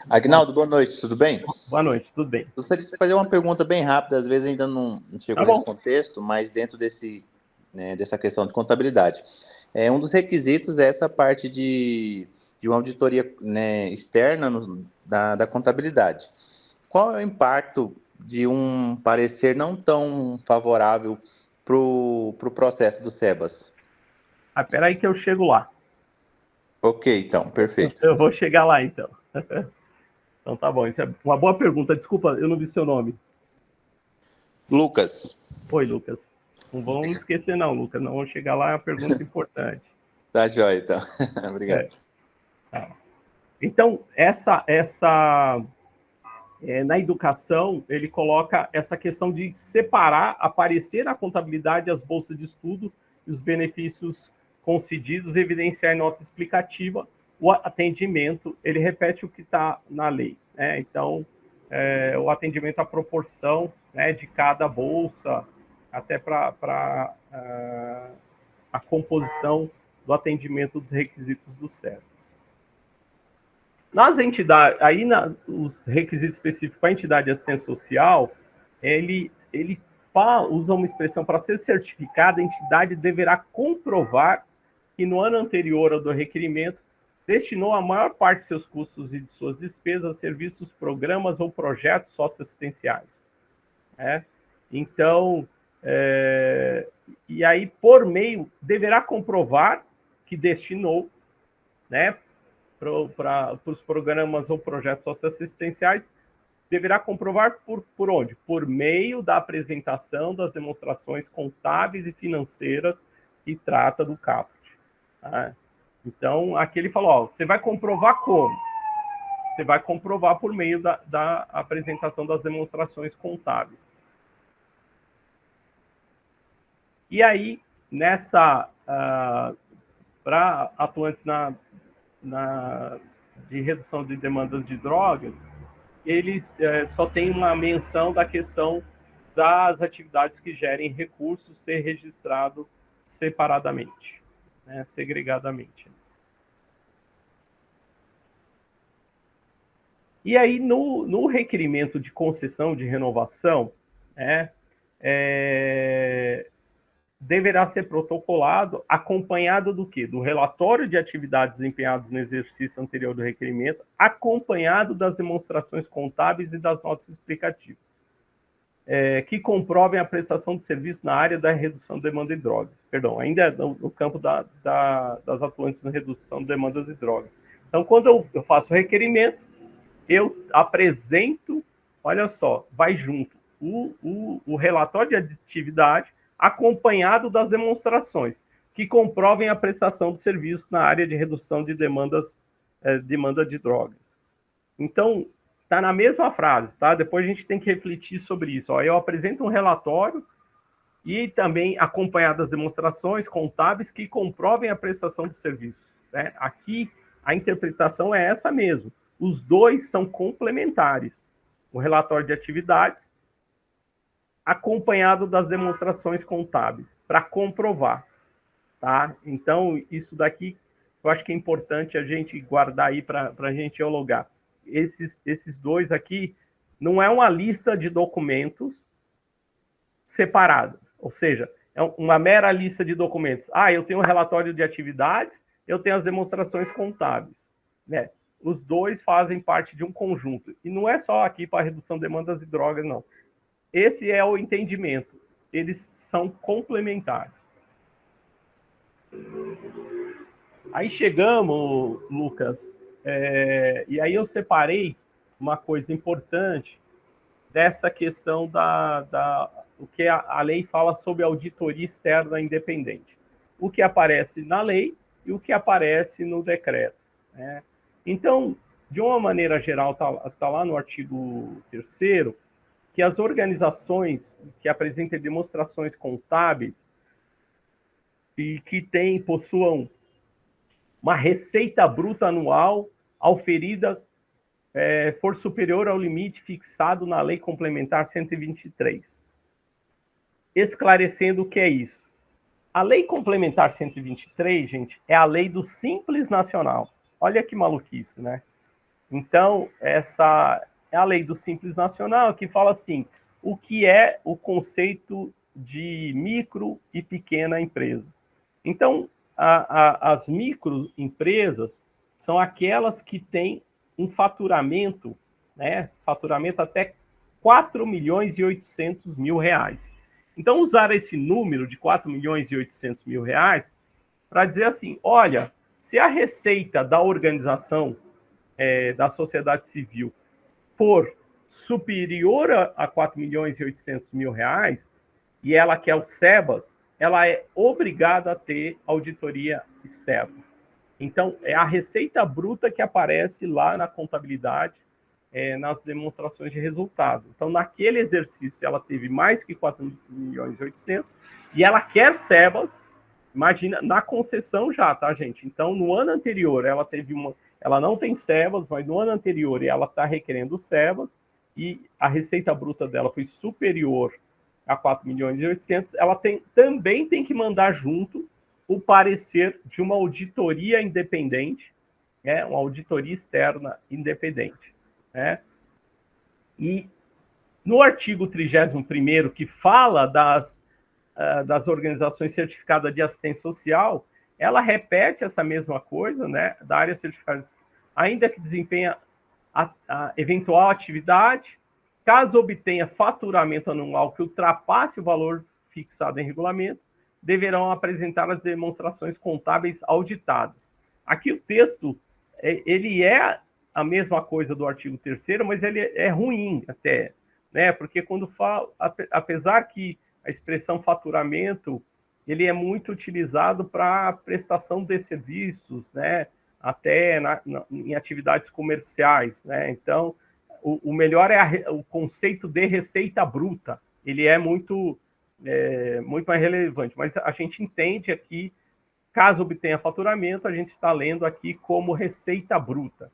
Aguinaldo, boa noite, tudo bem? Boa noite, tudo bem. Gostaria de fazer uma pergunta bem rápida, às vezes ainda não chegou nesse contexto, mas dentro dessa questão de contabilidade. Um dos requisitos é essa parte de uma auditoria, né, externa da contabilidade. Qual é o impacto de um parecer não tão favorável para o processo do SEBAS? Espera aí que eu chego lá. Ok, então, perfeito. Eu vou chegar lá, então. Então tá bom, isso é uma boa pergunta. Desculpa, eu não vi seu nome. Lucas. Oi, Lucas. Não vamos esquecer não, Lucas. Não vou chegar lá, é uma pergunta importante. Tá joia, então. Obrigado. Então, na educação, ele coloca essa questão de separar, aparecer na contabilidade as bolsas de estudo e os benefícios concedidos, evidenciar em nota explicativa o atendimento. Ele repete o que está na lei, né? Então, o atendimento à proporção, né, de cada bolsa, até para a composição do atendimento dos requisitos do SEBAS. Nas entidades, os requisitos específicos para a entidade de assistência social, ele usa uma expressão: para ser certificada, a entidade deverá comprovar que no ano anterior ao do requerimento destinou a maior parte de seus custos e de suas despesas a serviços, programas ou projetos socioassistenciais. Então, e aí, por meio, deverá comprovar que destinou, né, para os programas ou projetos socioassistenciais, deverá comprovar por onde? Por meio da apresentação das demonstrações contábeis e financeiras que trata do caput. Tá? Então, aqui ele falou, você vai comprovar como? Você vai comprovar por meio da apresentação das demonstrações contábeis. E aí, para atuantes de redução de demandas de drogas, eles só tem uma menção da questão das atividades que gerem recursos ser registrado separadamente, né, segregadamente. E aí, no requerimento de concessão de renovação, deverá ser protocolado acompanhado do quê? Do relatório de atividades desempenhadas no exercício anterior do requerimento, acompanhado das demonstrações contábeis e das notas explicativas, que comprovem a prestação de serviço na área da redução de demanda de drogas. Perdão, ainda no campo das atuantes na redução de demandas de drogas. Então, quando eu faço o requerimento, eu apresento, olha só, vai junto o relatório de atividade acompanhado das demonstrações que comprovem a prestação de serviço na área de redução de demanda de drogas. Então, está na mesma frase, tá? Depois a gente tem que refletir sobre isso. Eu apresento um relatório e também acompanhado das demonstrações contábeis que comprovem a prestação do serviço, né? Aqui, a interpretação é essa mesmo. Os dois são complementares. O relatório de atividades acompanhado das demonstrações contábeis, para comprovar, tá? Então, isso daqui, eu acho que é importante a gente guardar aí para a gente dialogar. Esses dois aqui não é uma lista de documentos separada, ou seja, é uma mera lista de documentos. Eu tenho um relatório de atividades, eu tenho as demonstrações contábeis, né? Os dois fazem parte de um conjunto. E não é só aqui para redução de demandas de drogas, não. Esse é o entendimento. Eles são complementares. Aí chegamos, Lucas, e aí eu separei uma coisa importante dessa questão o que a lei fala sobre auditoria externa independente. O que aparece na lei e o que aparece no decreto, né? Então, de uma maneira geral, tá lá no artigo 3º, que as organizações que apresentem demonstrações contábeis e que possuam uma receita bruta anual auferida for superior ao limite fixado na Lei Complementar 123. Esclarecendo o que é isso. A Lei Complementar 123, gente, é a lei do Simples Nacional. Olha que maluquice, né? Então, essa é a lei do Simples Nacional, que fala assim, o que é o conceito de micro e pequena empresa. Então, as microempresas são aquelas que têm um faturamento, né? Faturamento até 4.800.000 reais. Então, usar esse número de 4.800.000 reais para dizer assim, olha, se a receita da organização da sociedade civil for superior a 4.800.000 reais, e ela quer o SEBAS, ela é obrigada a ter auditoria externa. Então, é a receita bruta que aparece lá na contabilidade, nas demonstrações de resultado. Então, naquele exercício, ela teve mais que 4.800.000 e ela quer SEBAS, imagina, na concessão já, tá, gente? Então, no ano anterior, ela não tem SEBAS, mas no ano anterior ela está requerendo SEBAS e a receita bruta dela foi superior a 4.800.000, ela também tem que mandar junto o parecer de uma auditoria independente, uma auditoria externa independente. E no artigo 31º, que fala das organizações certificadas de assistência social, ela repete essa mesma coisa, né, da área certificada, ainda que desempenha a eventual atividade, caso obtenha faturamento anual que ultrapasse o valor fixado em regulamento, deverão apresentar as demonstrações contábeis auditadas. Aqui o texto, ele é a mesma coisa do artigo 3º, mas ele é ruim até, né? Porque quando fala, apesar que a expressão faturamento, ele é muito utilizado para prestação de serviços, né? Até em atividades comerciais, né? Então, o melhor é o conceito de receita bruta. Ele é muito mais relevante, mas a gente entende aqui, caso obtenha faturamento, a gente está lendo aqui como receita bruta.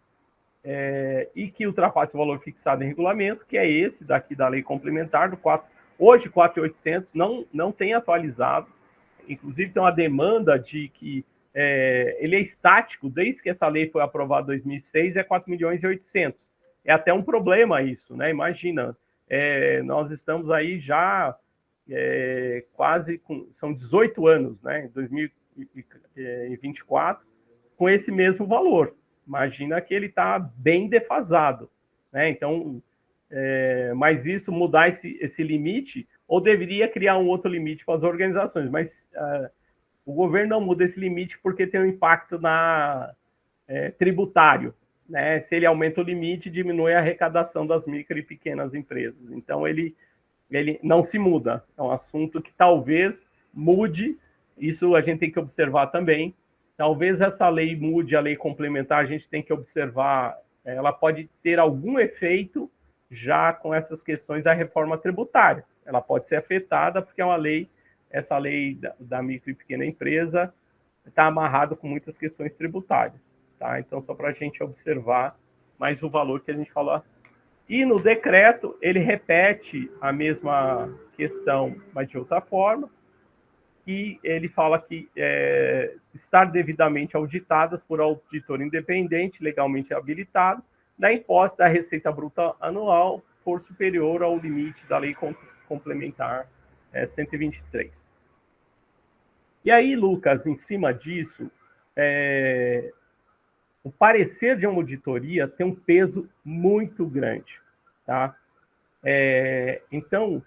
E que ultrapasse o valor fixado em regulamento, que é esse daqui da lei complementar, hoje 4.800, não tem atualizado, inclusive tem uma demanda de que ele é estático, desde que essa lei foi aprovada em 2006, é 4.800.000. É até um problema isso, né? Imagina, nós estamos aí já quase são 18 anos, né? Em 2024, com esse mesmo valor. Imagina que ele está bem defasado, né? Então, mas isso, mudar esse limite, ou deveria criar um outro limite para as organizações, mas o governo não muda esse limite porque tem um impacto tributário, né? Se ele aumenta o limite, diminui a arrecadação das micro e pequenas empresas. Então, ele não se muda. É um assunto que talvez mude, isso a gente tem que observar também. Talvez essa lei mude, a lei complementar, a gente tem que observar, ela pode ter algum efeito já com essas questões da reforma tributária. Ela pode ser afetada porque é uma lei, essa lei da micro e pequena empresa está amarrada com muitas questões tributárias, tá? Então, só para a gente observar mais o valor que a gente falou. E no decreto, ele repete a mesma questão, mas de outra forma, e ele fala que estar devidamente auditadas por auditor independente, legalmente habilitado, da imposto da receita bruta anual for superior ao limite da lei complementar 123. E aí, Lucas, em cima disso, o parecer de uma auditoria tem um peso muito grande, tá? Então,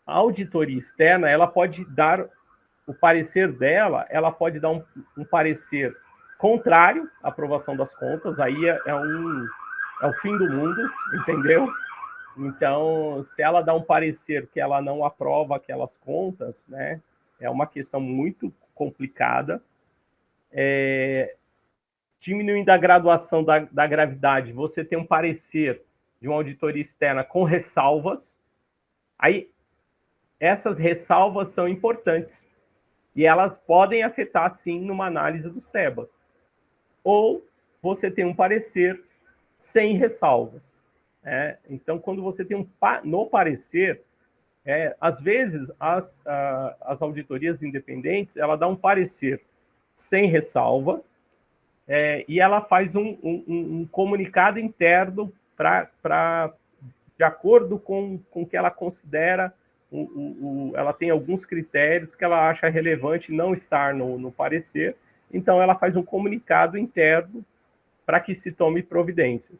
a auditoria externa, ela pode dar o parecer dela, ela pode dar um parecer contrário à aprovação das contas, aí é o fim do mundo, entendeu? Então, se ela dá um parecer que ela não aprova aquelas contas, né, é uma questão muito complicada. Diminuindo a graduação da gravidade, você tem um parecer de uma auditoria externa com ressalvas, aí essas ressalvas são importantes e elas podem afetar, sim, numa análise do SEBAS. Ou você tem um parecer sem ressalvas. Então, quando você tem no parecer, às vezes, as auditorias independentes, ela dá um parecer sem ressalva, e ela faz um comunicado interno de acordo com o que ela considera, ela tem alguns critérios que ela acha relevante não estar no parecer, então ela faz um comunicado interno para que se tome providências.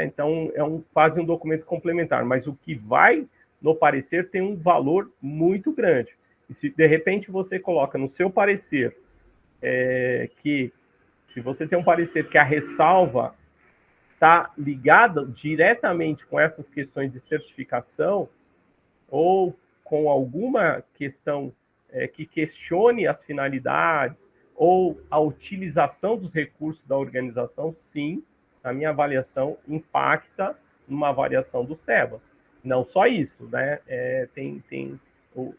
Então, quase um documento complementar, mas o que vai no parecer tem um valor muito grande. E se, de repente, você coloca no seu parecer que, se você tem um parecer que a ressalva está ligada diretamente com essas questões de certificação, ou com alguma questão que questione as finalidades, ou a utilização dos recursos da organização, sim, a minha avaliação impacta numa avaliação do SEBAS. Não só isso, né?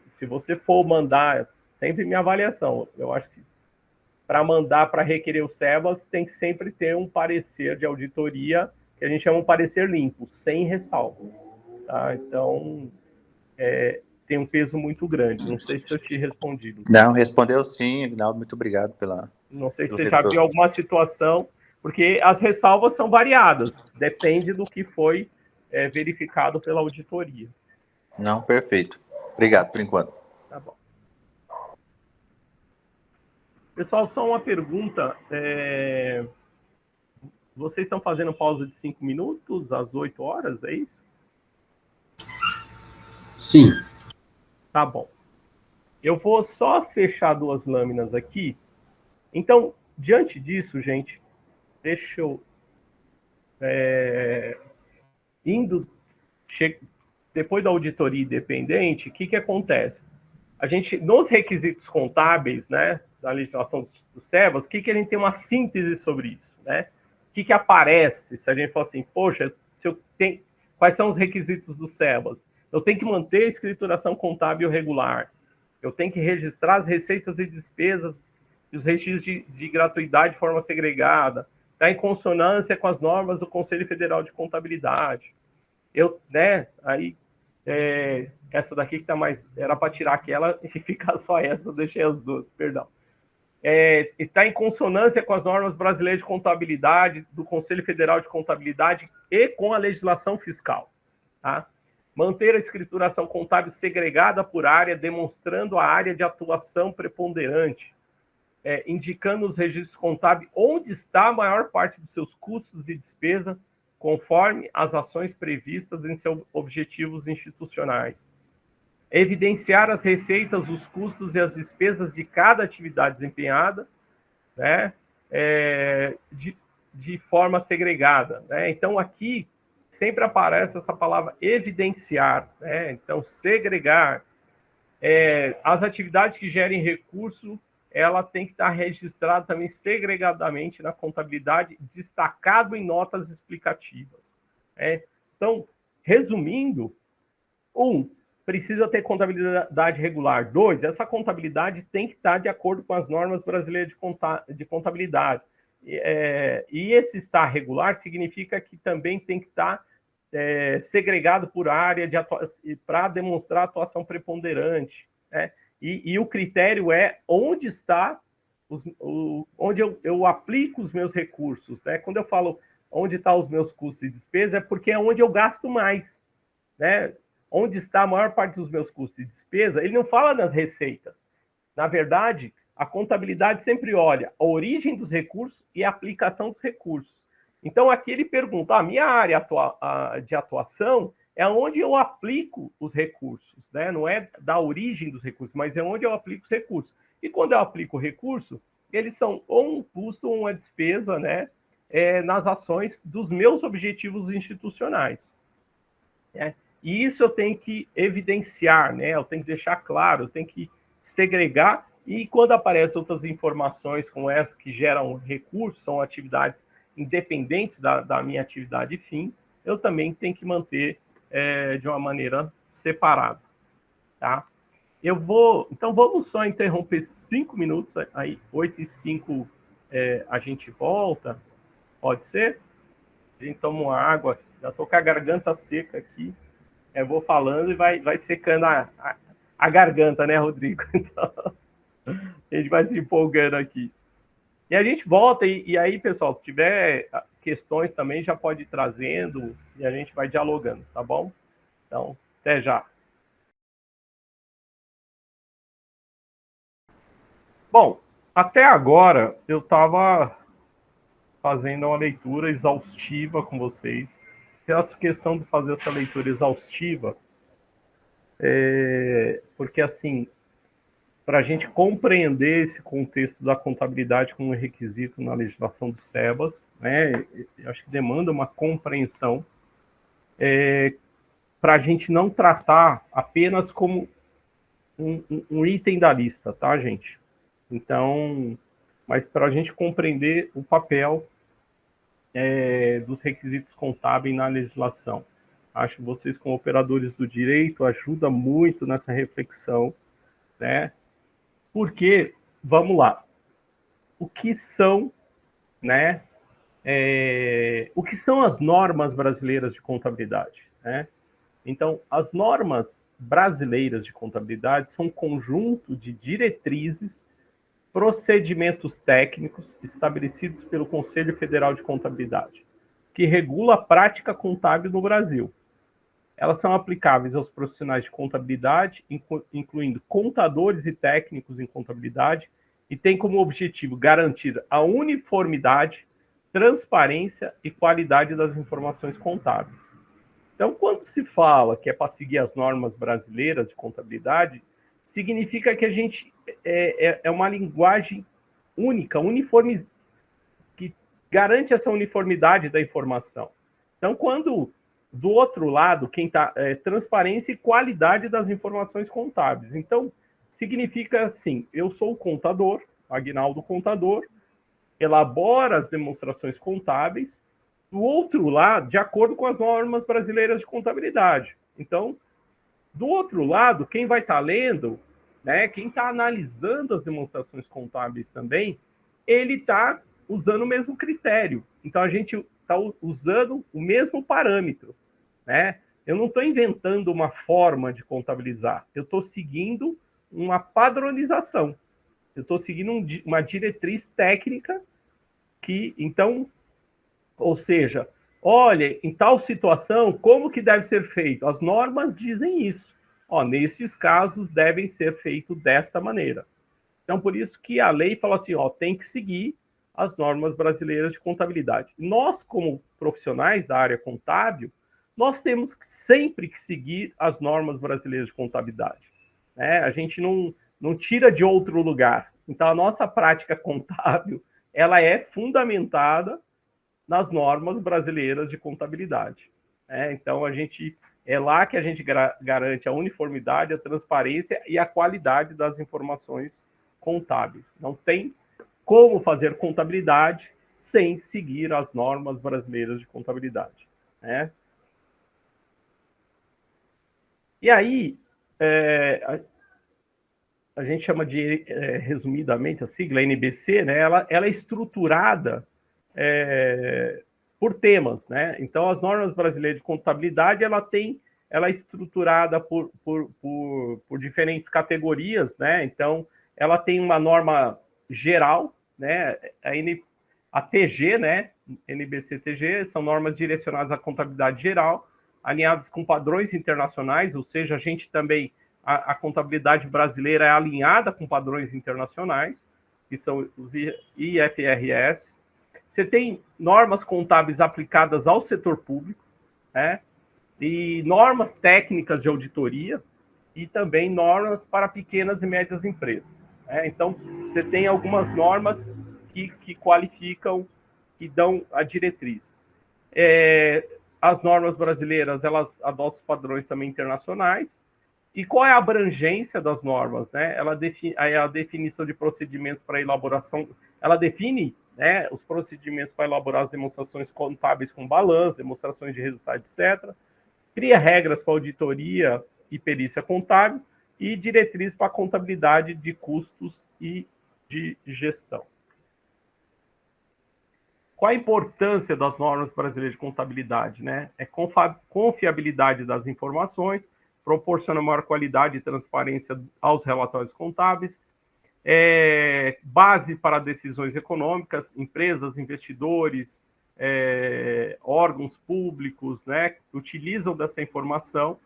Se você for mandar, sempre minha avaliação, eu acho que para mandar para requerer o SEBAS, tem que sempre ter um parecer de auditoria, que a gente chama um parecer limpo, sem ressalvas. Tá? Então, tem um peso muito grande. Não sei se eu te respondi. Não, respondeu sim, Aguinaldo, muito obrigado Não sei se você já viu alguma situação, porque as ressalvas são variadas, depende do que foi verificado pela auditoria. Não, perfeito. Obrigado, por enquanto. Tá bom. Pessoal, só uma pergunta. Vocês estão fazendo pausa de 5 minutos às 8 horas, é isso? Sim. Tá bom. Eu vou só fechar 2 lâminas aqui. Então, diante disso, gente, deixa eu... Depois da auditoria independente, o que acontece? A gente, nos requisitos contábeis, né, da legislação do SEBAS, a gente tem uma síntese sobre isso, né? O que aparece se a gente for assim, poxa, quais são os requisitos do SEBAS? Eu tenho que manter a escrituração contábil regular, eu tenho que registrar as receitas e despesas e os registros de gratuidade de forma segregada, está em consonância com as normas do Conselho Federal de Contabilidade. Essa daqui que está mais... Era para tirar aquela e ficar só essa, eu deixei as 2, perdão. Está em consonância com as normas brasileiras de contabilidade, do Conselho Federal de Contabilidade e com a legislação fiscal. Tá? Manter a escrituração contábil segregada por área, demonstrando a área de atuação preponderante, indicando os registros contábeis onde está a maior parte dos seus custos e despesa, conforme as ações previstas em seus objetivos institucionais. Evidenciar as receitas, os custos e as despesas de cada atividade desempenhada, né, de forma segregada. Né? Então, aqui sempre aparece essa palavra evidenciar. Né? Então, segregar. As atividades que gerem recurso, ela tem que estar registrada também segregadamente na contabilidade, destacado em notas explicativas. Então, resumindo, 1, precisa ter contabilidade regular. 2, essa contabilidade tem que estar de acordo com as normas brasileiras de contabilidade. E esse estar regular significa que também tem que estar segregado por área para demonstrar atuação preponderante. Né? E o critério é onde está, onde eu aplico os meus recursos. Né? Quando eu falo onde estão os meus custos e despesas, é porque é onde eu gasto mais. Né? Onde está a maior parte dos meus custos e despesas, ele não fala nas receitas. Na verdade, a contabilidade sempre olha a origem dos recursos e a aplicação dos recursos. Então, aqui ele pergunta, a minha área de atuação é onde eu aplico os recursos, né? Não é da origem dos recursos, mas é onde eu aplico os recursos. E quando eu aplico o recurso, eles são ou um custo ou uma despesa, né? Nas ações dos meus objetivos institucionais. Né? E isso eu tenho que evidenciar, né? Eu tenho que deixar claro, eu tenho que segregar. E quando aparecem outras informações como essa que geram recursos, são atividades independentes da minha atividade fim, eu também tenho que manter de uma maneira separada. Tá? Então, vamos só interromper 5 minutos, aí 8h05 a gente volta, pode ser? A gente toma uma água, já estou com a garganta seca aqui. Eu vou falando e vai secando a garganta, né, Rodrigo? Então, a gente vai se empolgando aqui. E a gente volta, e aí, pessoal, se tiver questões também, já pode ir trazendo e a gente vai dialogando, tá bom? Então, até já. Bom, até agora eu estava fazendo uma leitura exaustiva com vocês. Essa questão de fazer essa leitura exaustiva, porque assim, para a gente compreender esse contexto da contabilidade como requisito na legislação do SEBAS, né, eu acho que demanda uma compreensão para a gente não tratar apenas como um item da lista, tá, gente? Então, mas para a gente compreender o papel dos requisitos contábeis na legislação. Acho que vocês, como operadores do direito, ajudam muito nessa reflexão, né? Porque, vamos lá, o que são, né? O que são as normas brasileiras de contabilidade, né? Então, as normas brasileiras de contabilidade são um conjunto de diretrizes, procedimentos técnicos estabelecidos pelo Conselho Federal de Contabilidade, que regula a prática contábil no Brasil. Elas são aplicáveis aos profissionais de contabilidade, incluindo contadores e técnicos em contabilidade, e tem como objetivo garantir a uniformidade, transparência e qualidade das informações contábeis. Então, quando se fala que é para seguir as normas brasileiras de contabilidade, significa que a gente é uma linguagem única, uniforme, que garante essa uniformidade da informação. Então, quando do outro lado, quem está transparência e qualidade das informações contábeis. Então, significa assim, eu sou o contador, Aguinaldo Contador, elabora as demonstrações contábeis, do outro lado, de acordo com as normas brasileiras de contabilidade. Então, do outro lado, quem vai estar lendo, né, quem está analisando as demonstrações contábeis também, ele está usando o mesmo critério. Então, a gente está usando o mesmo parâmetro, né? Eu não estou inventando uma forma de contabilizar, eu estou seguindo uma padronização. Eu estou seguindo uma diretriz técnica que, então, ou seja, olha, em tal situação, como que deve ser feito? As normas dizem isso. Ó, nestes casos, devem ser feitos desta maneira. Então, por isso que a lei fala assim, ó, tem que seguir as normas brasileiras de contabilidade. Nós, como profissionais da área contábil, nós temos sempre que seguir as normas brasileiras de contabilidade, né? A gente não tira de outro lugar. Então, a nossa prática contábil, ela é fundamentada nas normas brasileiras de contabilidade. Então, é lá que a gente garante a uniformidade, a transparência e a qualidade das informações contábeis. Não tem como fazer contabilidade sem seguir as normas brasileiras de contabilidade, né? E aí, a gente chama de, resumidamente, a sigla NBC, né? Ela é estruturada por temas, né? Então, as normas brasileiras de contabilidade, ela é estruturada por diferentes categorias, né? Então, ela tem uma norma geral, né? A TG, né? NBC-TG, são normas direcionadas à contabilidade geral, alinhadas com padrões internacionais, ou seja, a gente também, a contabilidade brasileira é alinhada com padrões internacionais, que são os IFRS. Você tem normas contábeis aplicadas ao setor público, né? E normas técnicas de auditoria, e também normas para pequenas e médias empresas, né? Então, você tem algumas normas que qualificam, que dão a diretriz. As normas brasileiras, elas adotam os padrões também internacionais. E qual é a abrangência das normas, né? Ela define a definição de procedimentos para elaboração, ela define, né, os procedimentos para elaborar as demonstrações contábeis com balanço, demonstrações de resultado, etc. Cria regras para auditoria e perícia contábil e diretrizes para contabilidade de custos e de gestão. qual a importância das normas brasileiras de contabilidade, né? É confiabilidade das informações, proporciona maior qualidade e transparência aos relatórios contábeis, base para decisões econômicas, empresas, investidores, órgãos públicos, né, utilizam dessa informação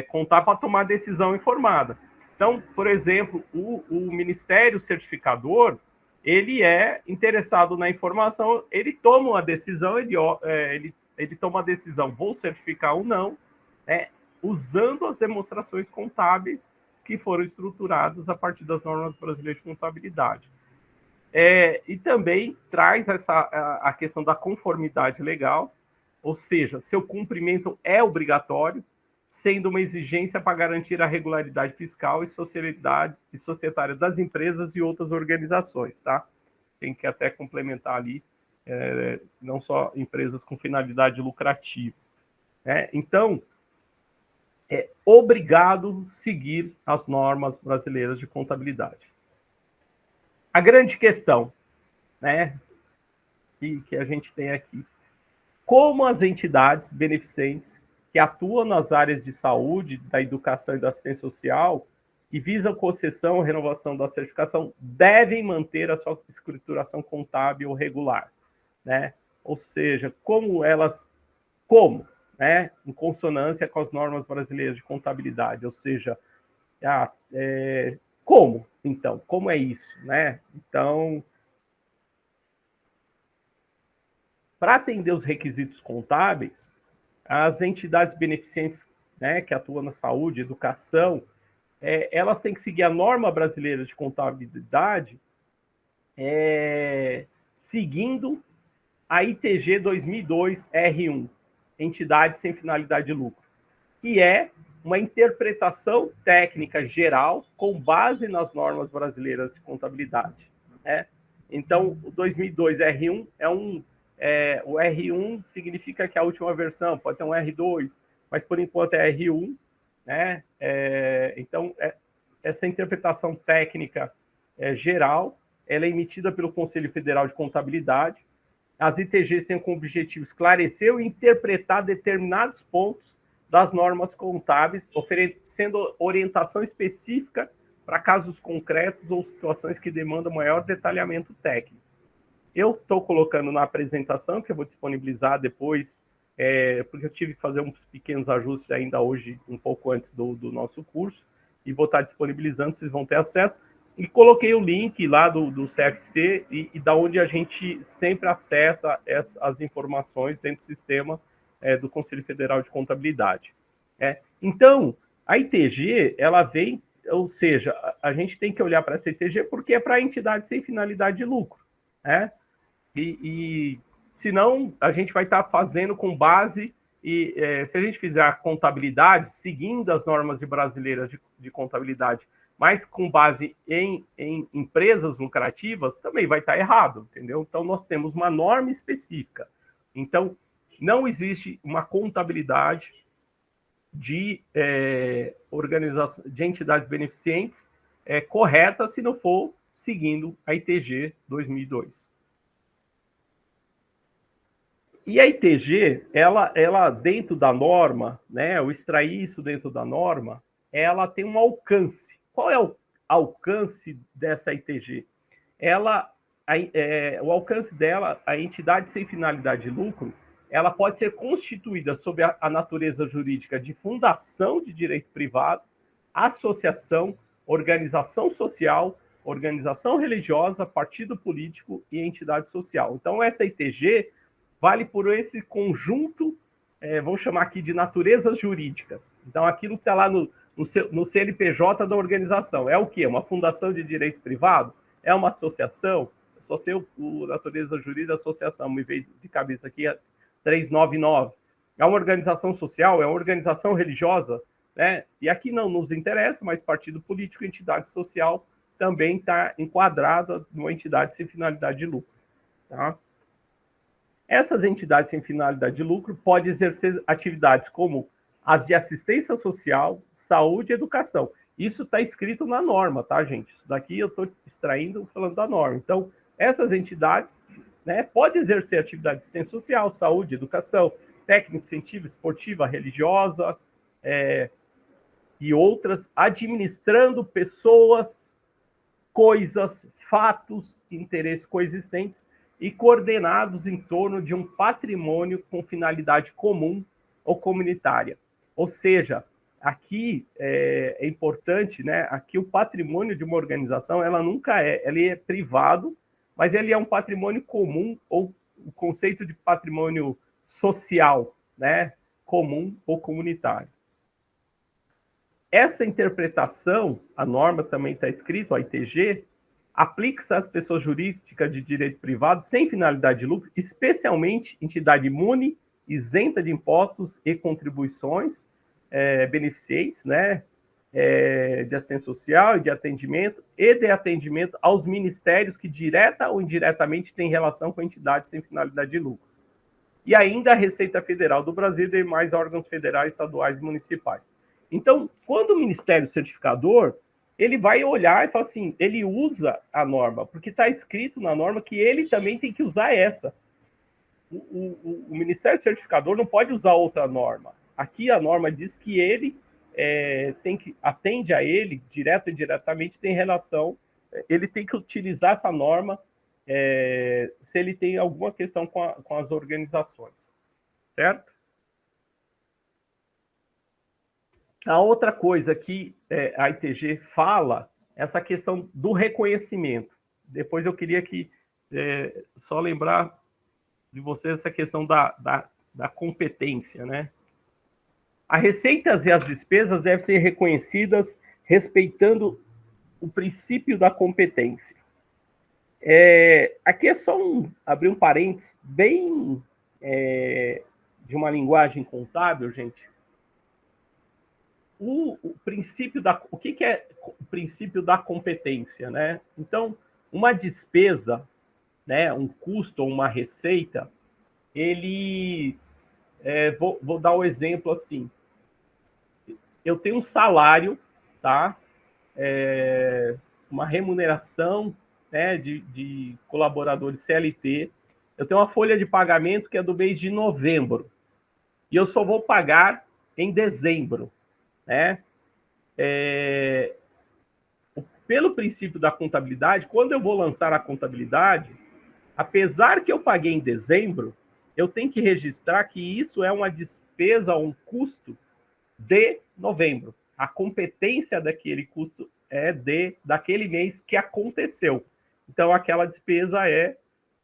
contábil para tomar decisão informada. Então, por exemplo, o Ministério Certificador, ele é interessado na informação, ele toma uma decisão, ele toma a decisão, vou certificar ou não, usando as demonstrações contábeis que foram estruturadas a partir das normas brasileiras de contabilidade. E também traz a questão da conformidade legal, ou seja, seu cumprimento é obrigatório, sendo uma exigência para garantir a regularidade fiscal e societária das empresas e outras organizações, tá? Tem que até complementar ali, não só empresas com finalidade lucrativa. Então, é obrigado a seguir as normas brasileiras de contabilidade. A grande questão, né, que a gente tem aqui, como as entidades beneficentes que atuam nas áreas de saúde, da educação e da assistência social e visam concessão ou renovação da certificação devem manter a sua escrituração contábil regular, né? Ou seja, como, né, em consonância com as normas brasileiras de contabilidade, ou seja, como, então? Como é isso, né? Então, para atender os requisitos contábeis, as entidades beneficentes, né, que atuam na saúde, educação, elas têm que seguir a norma brasileira de contabilidade, seguindo a ITG 2002 R1, entidade sem finalidade de lucro, que é uma interpretação técnica geral com base nas normas brasileiras de contabilidade, né? Então, o 2002 R1 o R1 significa que é a última versão, pode ter um R2, mas por enquanto é R1, né? Então, essa interpretação técnica geral, ela é emitida pelo Conselho Federal de Contabilidade. As ITGs têm como objetivo esclarecer ou interpretar determinados pontos das normas contábeis, oferecendo orientação específica para casos concretos ou situações que demandam maior detalhamento técnico. Eu estou colocando na apresentação, que eu vou disponibilizar depois, porque eu tive que fazer uns pequenos ajustes ainda hoje, um pouco antes do nosso curso, e vou estar disponibilizando, vocês vão ter acesso. E coloquei o link lá do CFC e da onde a gente sempre acessa as informações dentro do sistema do Conselho Federal de Contabilidade. Então, a ITG, ela vem, ou seja, a gente tem que olhar para essa ITG porque é para entidade sem finalidade de lucro, né? E senão a gente vai estar fazendo com base, se a gente fizer a contabilidade, seguindo as normas brasileiras de contabilidade, mas com base em empresas lucrativas, também vai estar errado, entendeu? Então, nós temos uma norma específica. Então, não existe uma contabilidade de entidades beneficentes correta se não for seguindo a ITG 2002. E a ITG, ela dentro da norma, né, eu extraí isso dentro da norma, ela tem um alcance. Qual é o alcance dessa ITG? O alcance dela, a entidade sem finalidade de lucro, ela pode ser constituída sob a natureza jurídica de fundação de direito privado, associação, organização social, organização religiosa, partido político e entidade social. Então, essa ITG vale por esse conjunto, vamos chamar aqui de naturezas jurídicas. Então, aquilo que está lá no CNPJ da organização é o quê? Uma fundação de direito privado? É uma associação? Eu só sei o natureza jurídica da associação, me veio de cabeça aqui, 399. É uma organização social? É uma organização religiosa? Né? E aqui não nos interessa, mas partido político e entidade social também está enquadrada numa entidade sem finalidade de lucro. Tá? Essas entidades sem finalidade de lucro podem exercer atividades como as de assistência social, saúde e educação. Isso está escrito na norma, tá, gente? Isso daqui eu estou extraindo, falando da norma. Então, essas entidades, né, pode exercer atividade de assistência social, saúde, educação, técnico, científica, esportiva, religiosa, e outras, administrando pessoas, coisas, fatos, interesses coexistentes e coordenados em torno de um patrimônio com finalidade comum ou comunitária. Ou seja, aqui é importante, né? Aqui o patrimônio de uma organização, ele é privado, mas ele é um patrimônio comum, ou o conceito de patrimônio social, né? Comum ou comunitário. Essa interpretação, a norma também está escrito, a ITG, aplica-se às pessoas jurídicas de direito privado sem finalidade de lucro, especialmente entidade imune, isenta de impostos e contribuições beneficentes, né, de assistência social e de atendimento aos ministérios que direta ou indiretamente têm relação com entidades sem finalidade de lucro. E ainda a Receita Federal do Brasil e demais órgãos federais, estaduais e municipais. Então, quando o Ministério Certificador, ele vai olhar e fala assim, ele usa a norma, porque está escrito na norma que ele também tem que usar essa. O Ministério Certificador não pode usar outra norma. Aqui a norma diz que ele atende a ele, direto e indiretamente, tem relação, ele tem que utilizar essa norma se ele tem alguma questão com as organizações, certo? A outra coisa que a ITG fala, essa questão do reconhecimento. Depois eu queria só lembrar de vocês essa questão da competência, né? As receitas e as despesas devem ser reconhecidas respeitando o princípio da competência. Aqui é só abrir um parênteses bem de uma linguagem contábil, gente. O que é o princípio da competência, né? Então, uma despesa, né, um custo ou uma receita, vou dar um exemplo assim. Eu tenho um salário, tá? Uma remuneração, né, de colaboradores CLT. Eu tenho uma folha de pagamento que é do mês de novembro. E eu só vou pagar em dezembro. Né? Pelo princípio da contabilidade, quando eu vou lançar a contabilidade, apesar que eu paguei em dezembro, eu tenho que registrar que isso é uma despesa ou um custo de novembro. A competência daquele custo é daquele mês que aconteceu. Então, aquela despesa é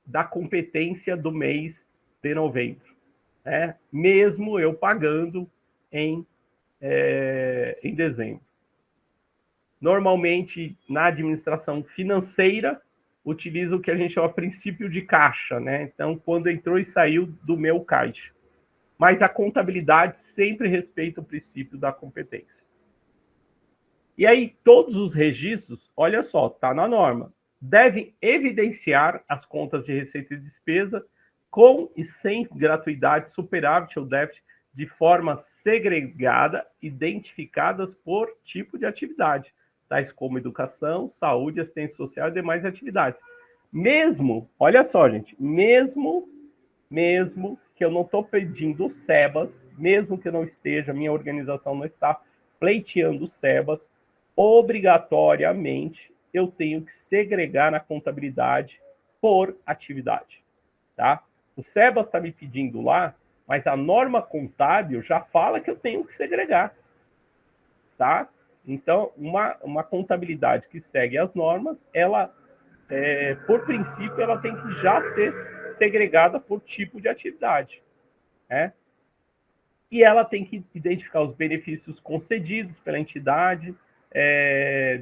da competência do mês de novembro, né? Mesmo eu pagando em dezembro. Normalmente, na administração financeira, utiliza o que a gente chama princípio de caixa, né? Então, quando entrou e saiu do meu caixa. Mas a contabilidade sempre respeita o princípio da competência. E aí, todos os registros, olha só, está na norma, devem evidenciar as contas de receita e despesa com e sem gratuidade, superávit ou déficit, de forma segregada, identificadas por tipo de atividade, tais como educação, saúde, assistência social e demais atividades. Mesmo, olha só, gente, mesmo que eu não estou pedindo o SEBAS, mesmo que eu não esteja, minha organização não está pleiteando o SEBAS, obrigatoriamente eu tenho que segregar na contabilidade por atividade, tá? O SEBAS está me pedindo lá, mas a norma contábil já fala que eu tenho que segregar, tá? Então, uma contabilidade que segue as normas, ela, por princípio, ela tem que já ser segregada por tipo de atividade, né? E ela tem que identificar os benefícios concedidos pela entidade,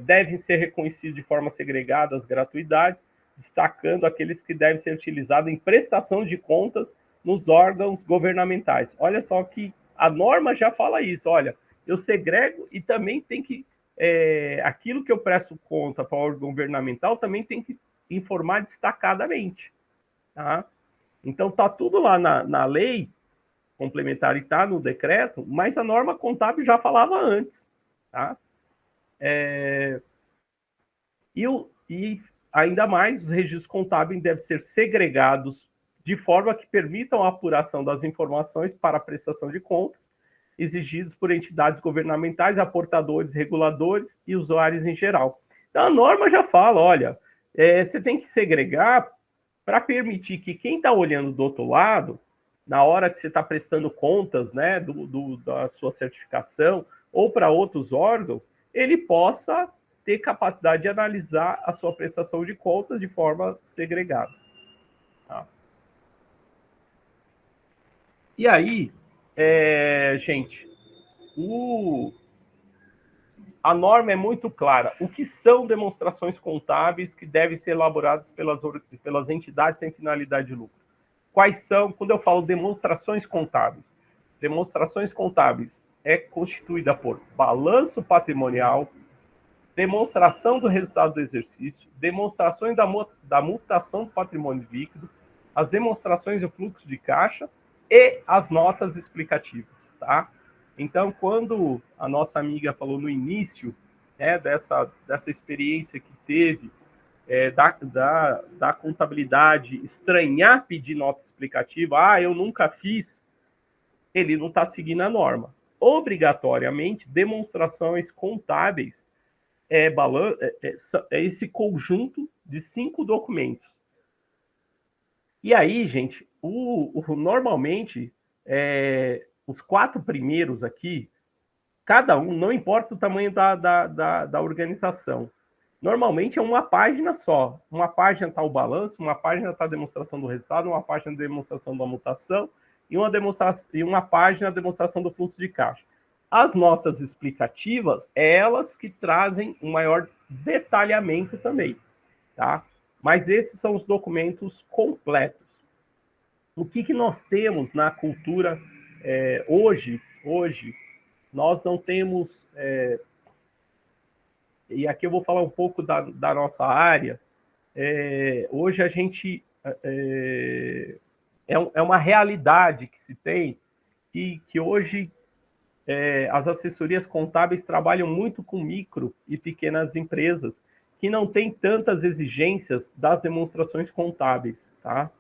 devem ser reconhecidos de forma segregada as gratuidades, destacando aqueles que devem ser utilizados em prestação de contas nos órgãos governamentais. Olha só que a norma já fala isso, olha, eu segrego e também tem que, aquilo que eu presto conta para o órgão governamental também tem que informar destacadamente, tá? Então, está tudo lá na lei complementar e está no decreto, mas a norma contábil já falava antes, tá? E ainda mais, os registros contábeis devem ser segregados de forma que permitam a apuração das informações para a prestação de contas, exigidos por entidades governamentais, aportadores, reguladores e usuários em geral. Então, a norma já fala, olha, você tem que segregar para permitir que quem está olhando do outro lado, na hora que você está prestando contas, né, da sua certificação, ou para outros órgãos, ele possa ter capacidade de analisar a sua prestação de contas de forma segregada. Tá? E aí, gente, a norma é muito clara. O que são demonstrações contábeis que devem ser elaboradas pelas entidades sem finalidade de lucro? Quais são, quando eu falo demonstrações contábeis é constituída por balanço patrimonial, demonstração do resultado do exercício, demonstrações da mutação do patrimônio líquido, as demonstrações do fluxo de caixa e as notas explicativas, tá? Então, quando a nossa amiga falou no início, né, dessa experiência que teve da contabilidade estranhar pedir nota explicativa, eu nunca fiz, ele não está seguindo a norma. Obrigatoriamente, demonstrações contábeis é esse conjunto de 5 documentos. E aí, gente, normalmente, os 4 primeiros aqui, cada um, não importa o tamanho da organização, normalmente é uma página só. Uma página está o balanço, uma página está a demonstração do resultado, uma página a demonstração da mutação e uma página a demonstração do fluxo de caixa. As notas explicativas, elas que trazem um maior detalhamento também, tá? Mas esses são os documentos completos. O que nós temos na cultura hoje, nós não temos... e aqui eu vou falar um pouco da nossa área. Hoje a gente... é uma realidade que se tem e que hoje as assessorias contábeis trabalham muito com micro e pequenas empresas que não têm tantas exigências das demonstrações contábeis, tá?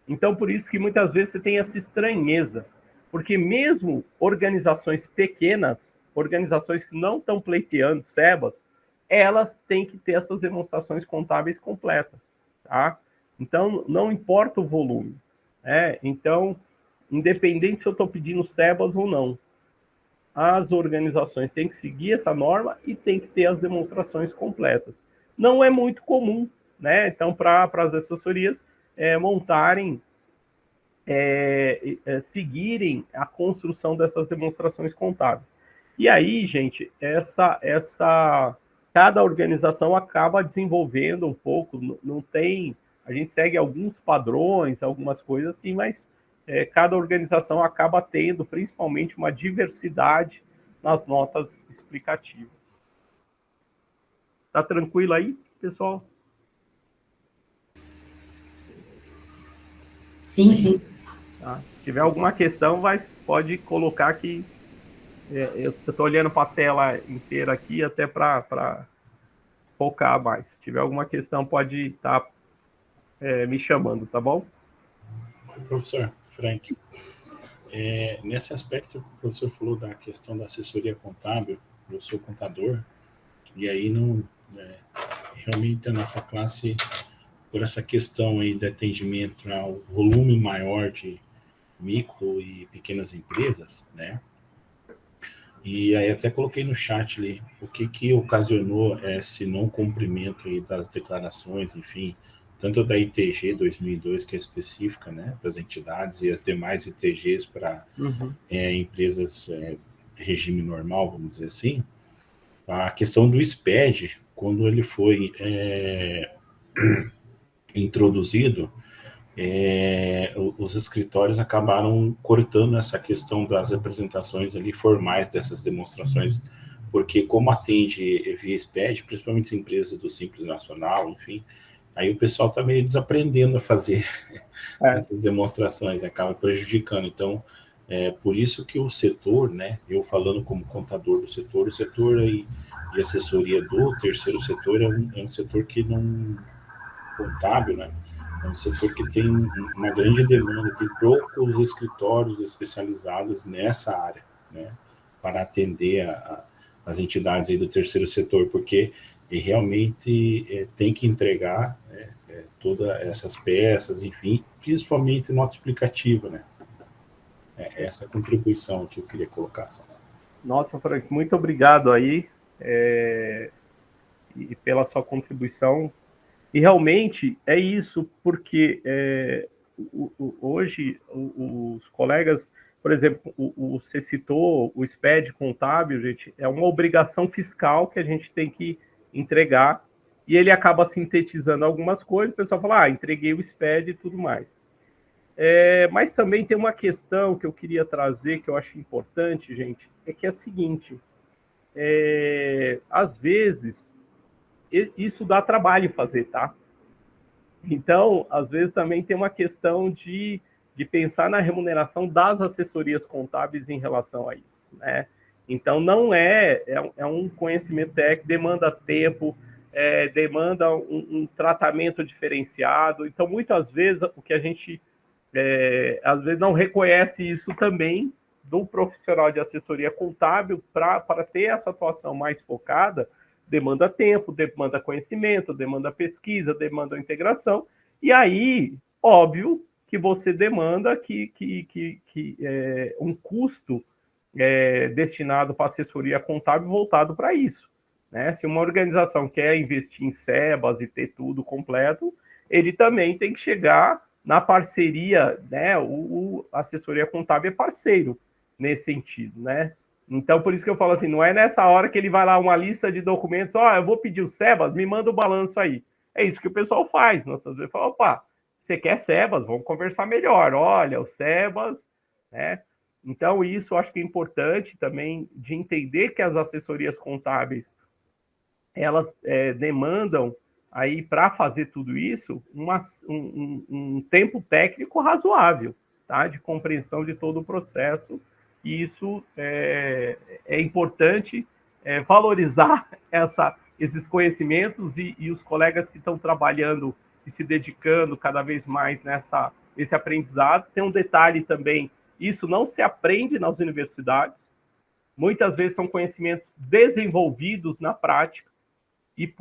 Então, por isso que muitas vezes você tem essa estranheza, porque mesmo organizações pequenas, organizações que não estão pleiteando SEBAS, elas têm que ter essas demonstrações contábeis completas, tá? Então, não importa o volume, né? Então, independente se eu estou pedindo SEBAS ou não, as organizações têm que seguir essa norma e têm que ter as demonstrações completas. Não é muito comum, né? Então, para as assessorias montarem, seguirem a construção dessas demonstrações contábeis. E aí, gente, cada organização acaba desenvolvendo um pouco, não tem... A gente segue alguns padrões, algumas coisas assim, mas cada organização acaba tendo, principalmente, uma diversidade nas notas explicativas. Tá tranquilo aí, pessoal? Sim. Tá? Se tiver alguma questão, pode colocar que eu estou olhando para a tela inteira aqui, até para focar mais. Se tiver alguma questão, pode estar me chamando, tá bom? Oi, professor Frank. Nesse aspecto, o professor falou da questão da assessoria contábil, eu sou contador, e aí realmente a nossa classe, por essa questão aí de atendimento ao volume maior de micro e pequenas empresas, né? E aí até coloquei no chat ali o que ocasionou esse não cumprimento aí das declarações, enfim, tanto da ITG 2002, que é específica, né, das entidades, e as demais ITGs para empresas regime normal, vamos dizer assim. A questão do SPED, quando ele foi introduzido, os escritórios acabaram cortando essa questão das apresentações ali formais dessas demonstrações, porque como atende via SPED, principalmente as empresas do Simples Nacional, enfim, aí o pessoal está meio desaprendendo a fazer essas demonstrações, acaba prejudicando. Então, por isso que o setor, né, eu falando como contador do setor, o setor aí de assessoria do terceiro setor é um setor que contábil, né, é um setor que tem uma grande demanda, tem poucos escritórios especializados nessa área, né, para atender as entidades aí do terceiro setor, porque realmente tem que entregar, né, todas essas peças, enfim, principalmente nota explicativa, né. Essa contribuição que eu queria colocar. Nossa, Frank, muito obrigado aí e pela sua contribuição. E realmente é isso, porque hoje os colegas, por exemplo, você citou o SPED contábil, gente, é uma obrigação fiscal que a gente tem que entregar, e ele acaba sintetizando algumas coisas, o pessoal fala, entreguei o SPED e tudo mais. Mas também tem uma questão que eu queria trazer, que eu acho importante, gente, é que é a seguinte, às vezes, isso dá trabalho fazer, tá? Então, às vezes também tem uma questão de pensar na remuneração das assessorias contábeis em relação a isso, né? Então, não é um conhecimento técnico, demanda tempo, demanda um tratamento diferenciado. Então, muitas vezes, o que a gente, às vezes, não reconhece isso também do profissional de assessoria contábil para ter essa atuação mais focada, demanda tempo, demanda conhecimento, demanda pesquisa, demanda integração, e aí, óbvio, que você demanda um custo destinado para assessoria contábil voltado para isso, né? Se uma organização quer investir em SEBAS e ter tudo completo, ele também tem que chegar na parceria, né? A assessoria contábil é parceiro nesse sentido, né? Então, por isso que eu falo assim, não é nessa hora que ele vai lá uma lista de documentos, eu vou pedir o SEBAS, me manda o balanço aí. É isso que o pessoal faz. Nós às vezes fala, opa, você quer SEBAS? Vamos conversar melhor. Olha, o SEBAS, né? Então, isso eu acho que é importante também de entender que as assessorias contábeis, elas demandam aí para fazer tudo isso um tempo técnico razoável, tá? De compreensão de todo o processo. E isso é importante valorizar esses conhecimentos e os colegas que estão trabalhando e se dedicando cada vez mais nesse aprendizado. Tem um detalhe também, isso não se aprende nas universidades, muitas vezes são conhecimentos desenvolvidos na prática, e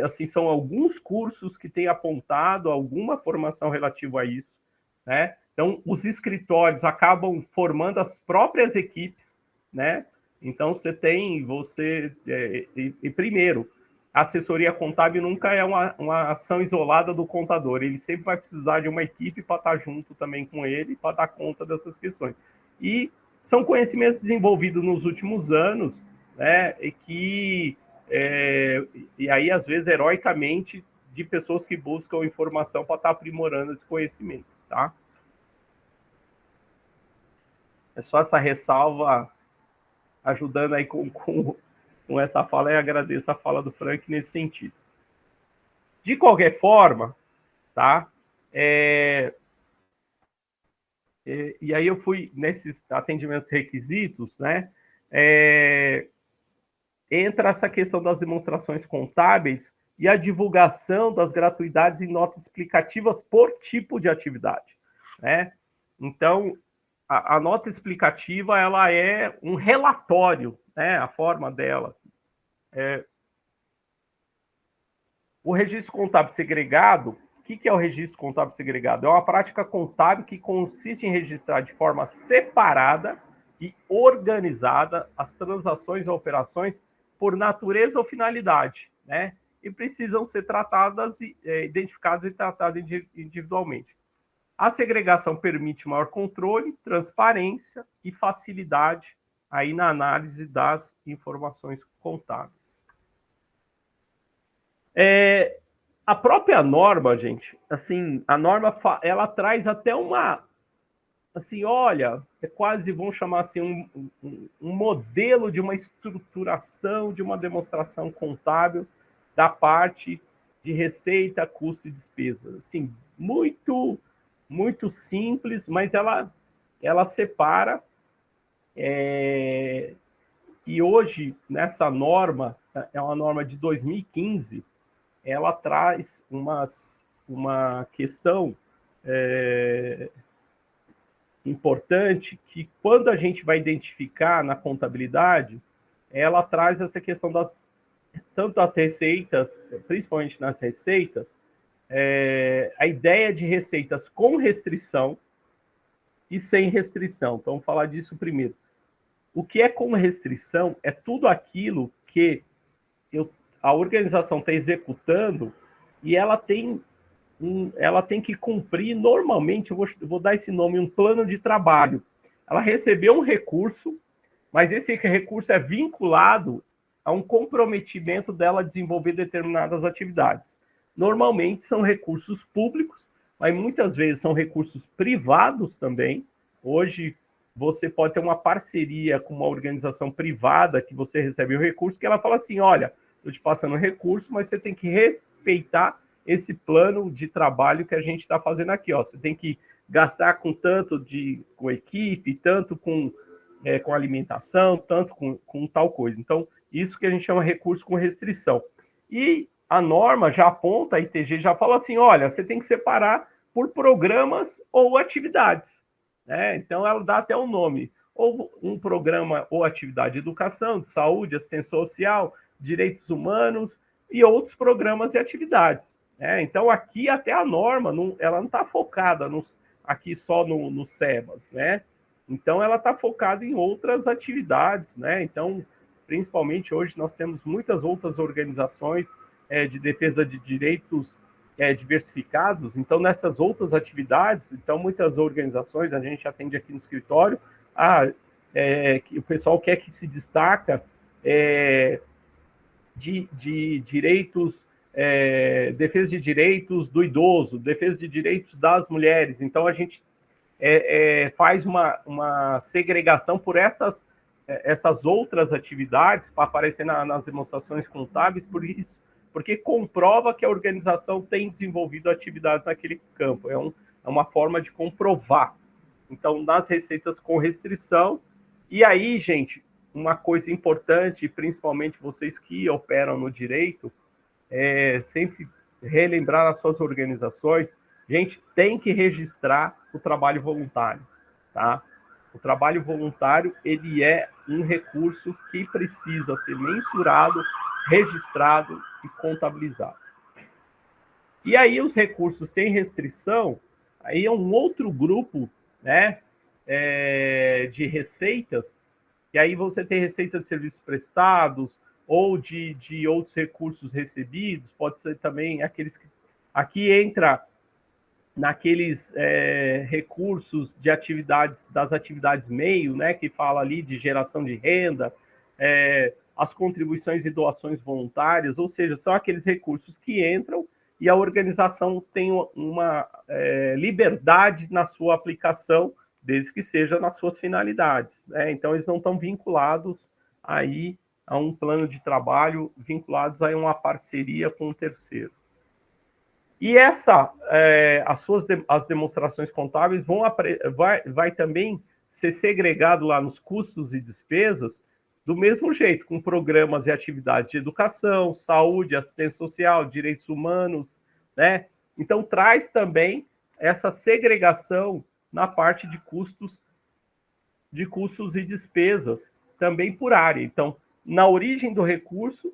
assim, são alguns cursos que têm apontado alguma formação relativa a isso, né? Então, os escritórios acabam formando as próprias equipes, né? Então, primeiro, a assessoria contábil nunca é uma ação isolada do contador, ele sempre vai precisar de uma equipe para estar junto também com ele, para dar conta dessas questões. E são conhecimentos desenvolvidos nos últimos anos, né? E aí, às vezes, heroicamente, de pessoas que buscam informação para estar aprimorando esse conhecimento, tá? É só essa ressalva ajudando aí com essa fala, e agradeço a fala do Frank nesse sentido. De qualquer forma, tá? E aí eu fui nesses atendimentos requisitos, né? Entra essa questão das demonstrações contábeis e a divulgação das gratuidades em notas explicativas por tipo de atividade, né? Então, a nota explicativa, ela é um relatório, né? A forma dela. O registro contábil segregado, o que é o registro contábil segregado? É uma prática contábil que consiste em registrar de forma separada e organizada as transações ou operações por natureza ou finalidade, né? E precisam ser tratadas, identificadas e tratadas individualmente. A segregação permite maior controle, transparência e facilidade aí na análise das informações contábeis. A própria norma, gente, assim, a norma ela traz até uma, assim, olha, quase, vamos chamar assim, um modelo de uma estruturação de uma demonstração contábil da parte de receita, custo e despesa. Assim, muito simples, mas ela separa. E hoje, nessa norma, é uma norma de 2015, ela traz uma questão importante, que quando a gente vai identificar na contabilidade, ela traz essa questão tanto das receitas, principalmente nas receitas, a ideia de receitas com restrição e sem restrição. Então, vamos falar disso primeiro. O que é com restrição é tudo aquilo que a organização está executando e ela tem que cumprir, normalmente, eu vou dar esse nome, um plano de trabalho. Ela recebeu um recurso, mas esse recurso é vinculado a um comprometimento dela desenvolver determinadas atividades. Normalmente são recursos públicos, mas muitas vezes são recursos privados também. Hoje, você pode ter uma parceria com uma organização privada que você recebe o recurso, que ela fala assim, olha, estou te passando o recurso, mas você tem que respeitar esse plano de trabalho que a gente está fazendo aqui. Ó. Você tem que gastar com tanto com equipe, tanto com alimentação, tanto com tal coisa. Então, isso que a gente chama recurso com restrição. E a norma já aponta, a ITG já fala assim, olha, você tem que separar por programas ou atividades. Né? Então, ela dá até um nome, ou um programa ou atividade de educação, de saúde, assistência social, direitos humanos e outros programas e atividades. Né? Então, aqui até a norma, ela não está focada aqui só no SEBAS, né? Então, ela está focada em outras atividades, né? Então, principalmente hoje, nós temos muitas outras organizações de defesa de direitos diversificados. Então, nessas outras atividades, então, muitas organizações, a gente atende aqui no escritório, que o pessoal quer que se destaca de direitos, defesa de direitos do idoso, defesa de direitos das mulheres. Então, a gente faz uma segregação por essas outras atividades para aparecer nas demonstrações contábeis, porque comprova que a organização tem desenvolvido atividades naquele campo. É uma forma de comprovar. Então, nas receitas com restrição. E aí, gente, uma coisa importante, principalmente vocês que operam no direito, sempre relembrar nas suas organizações, gente, tem que registrar o trabalho voluntário, tá? O trabalho voluntário, ele é um recurso que precisa ser mensurado, registrado e contabilizado. E aí, os recursos sem restrição, aí é um outro grupo, né, de receitas, e aí você tem receita de serviços prestados, ou de outros recursos recebidos, pode ser também aqueles que... Aqui entra naqueles recursos de das atividades meio, né, que fala ali de geração de renda, as contribuições e doações voluntárias, ou seja, são aqueles recursos que entram e a organização tem uma liberdade na sua aplicação, desde que seja nas suas finalidades. Né? Então, eles não estão vinculados aí a um plano de trabalho, vinculados a uma parceria com um terceiro. E as demonstrações contábeis vai também ser segregado lá nos custos e despesas do mesmo jeito, com programas e atividades de educação, saúde, assistência social, direitos humanos, né? Então, traz também essa segregação na parte de custos e despesas, também por área. Então, na origem do recurso,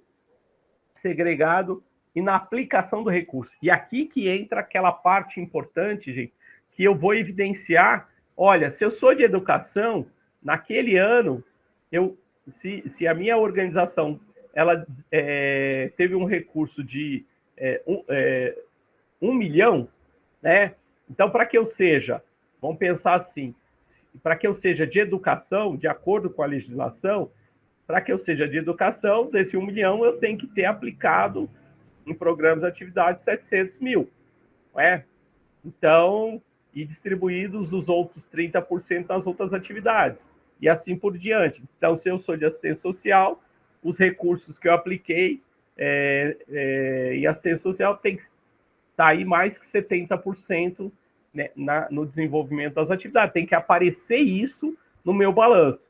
segregado, e na aplicação do recurso. E aqui que entra aquela parte importante, gente, que eu vou evidenciar. Olha, se eu sou de educação, naquele ano, se a minha organização ela teve um recurso de 1 milhão, né? Então, para que eu seja, vamos pensar assim, para que eu seja de educação, de acordo com a legislação, para que eu seja de educação, desse 1 milhão, eu tenho que ter aplicado em programas de atividade 700 mil, não é? Então, e distribuídos os outros 30% nas outras atividades, e assim por diante. Então, se eu sou de assistência social, os recursos que eu apliquei em assistência social tem que estar aí mais que 70%, né, no desenvolvimento das atividades. Tem que aparecer isso no meu balanço.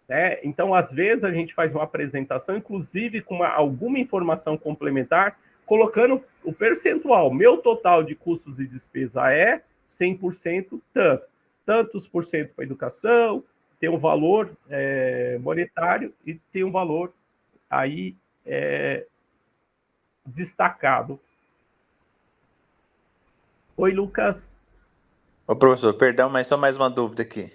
Né? Então, às vezes, a gente faz uma apresentação, inclusive com alguma informação complementar, colocando o percentual. Meu total de custos e despesa é 100% tanto. Tantos por cento para educação, tem um valor monetário e tem um valor aí destacado. Oi, Lucas. Ô, professor, perdão, mas só mais uma dúvida aqui.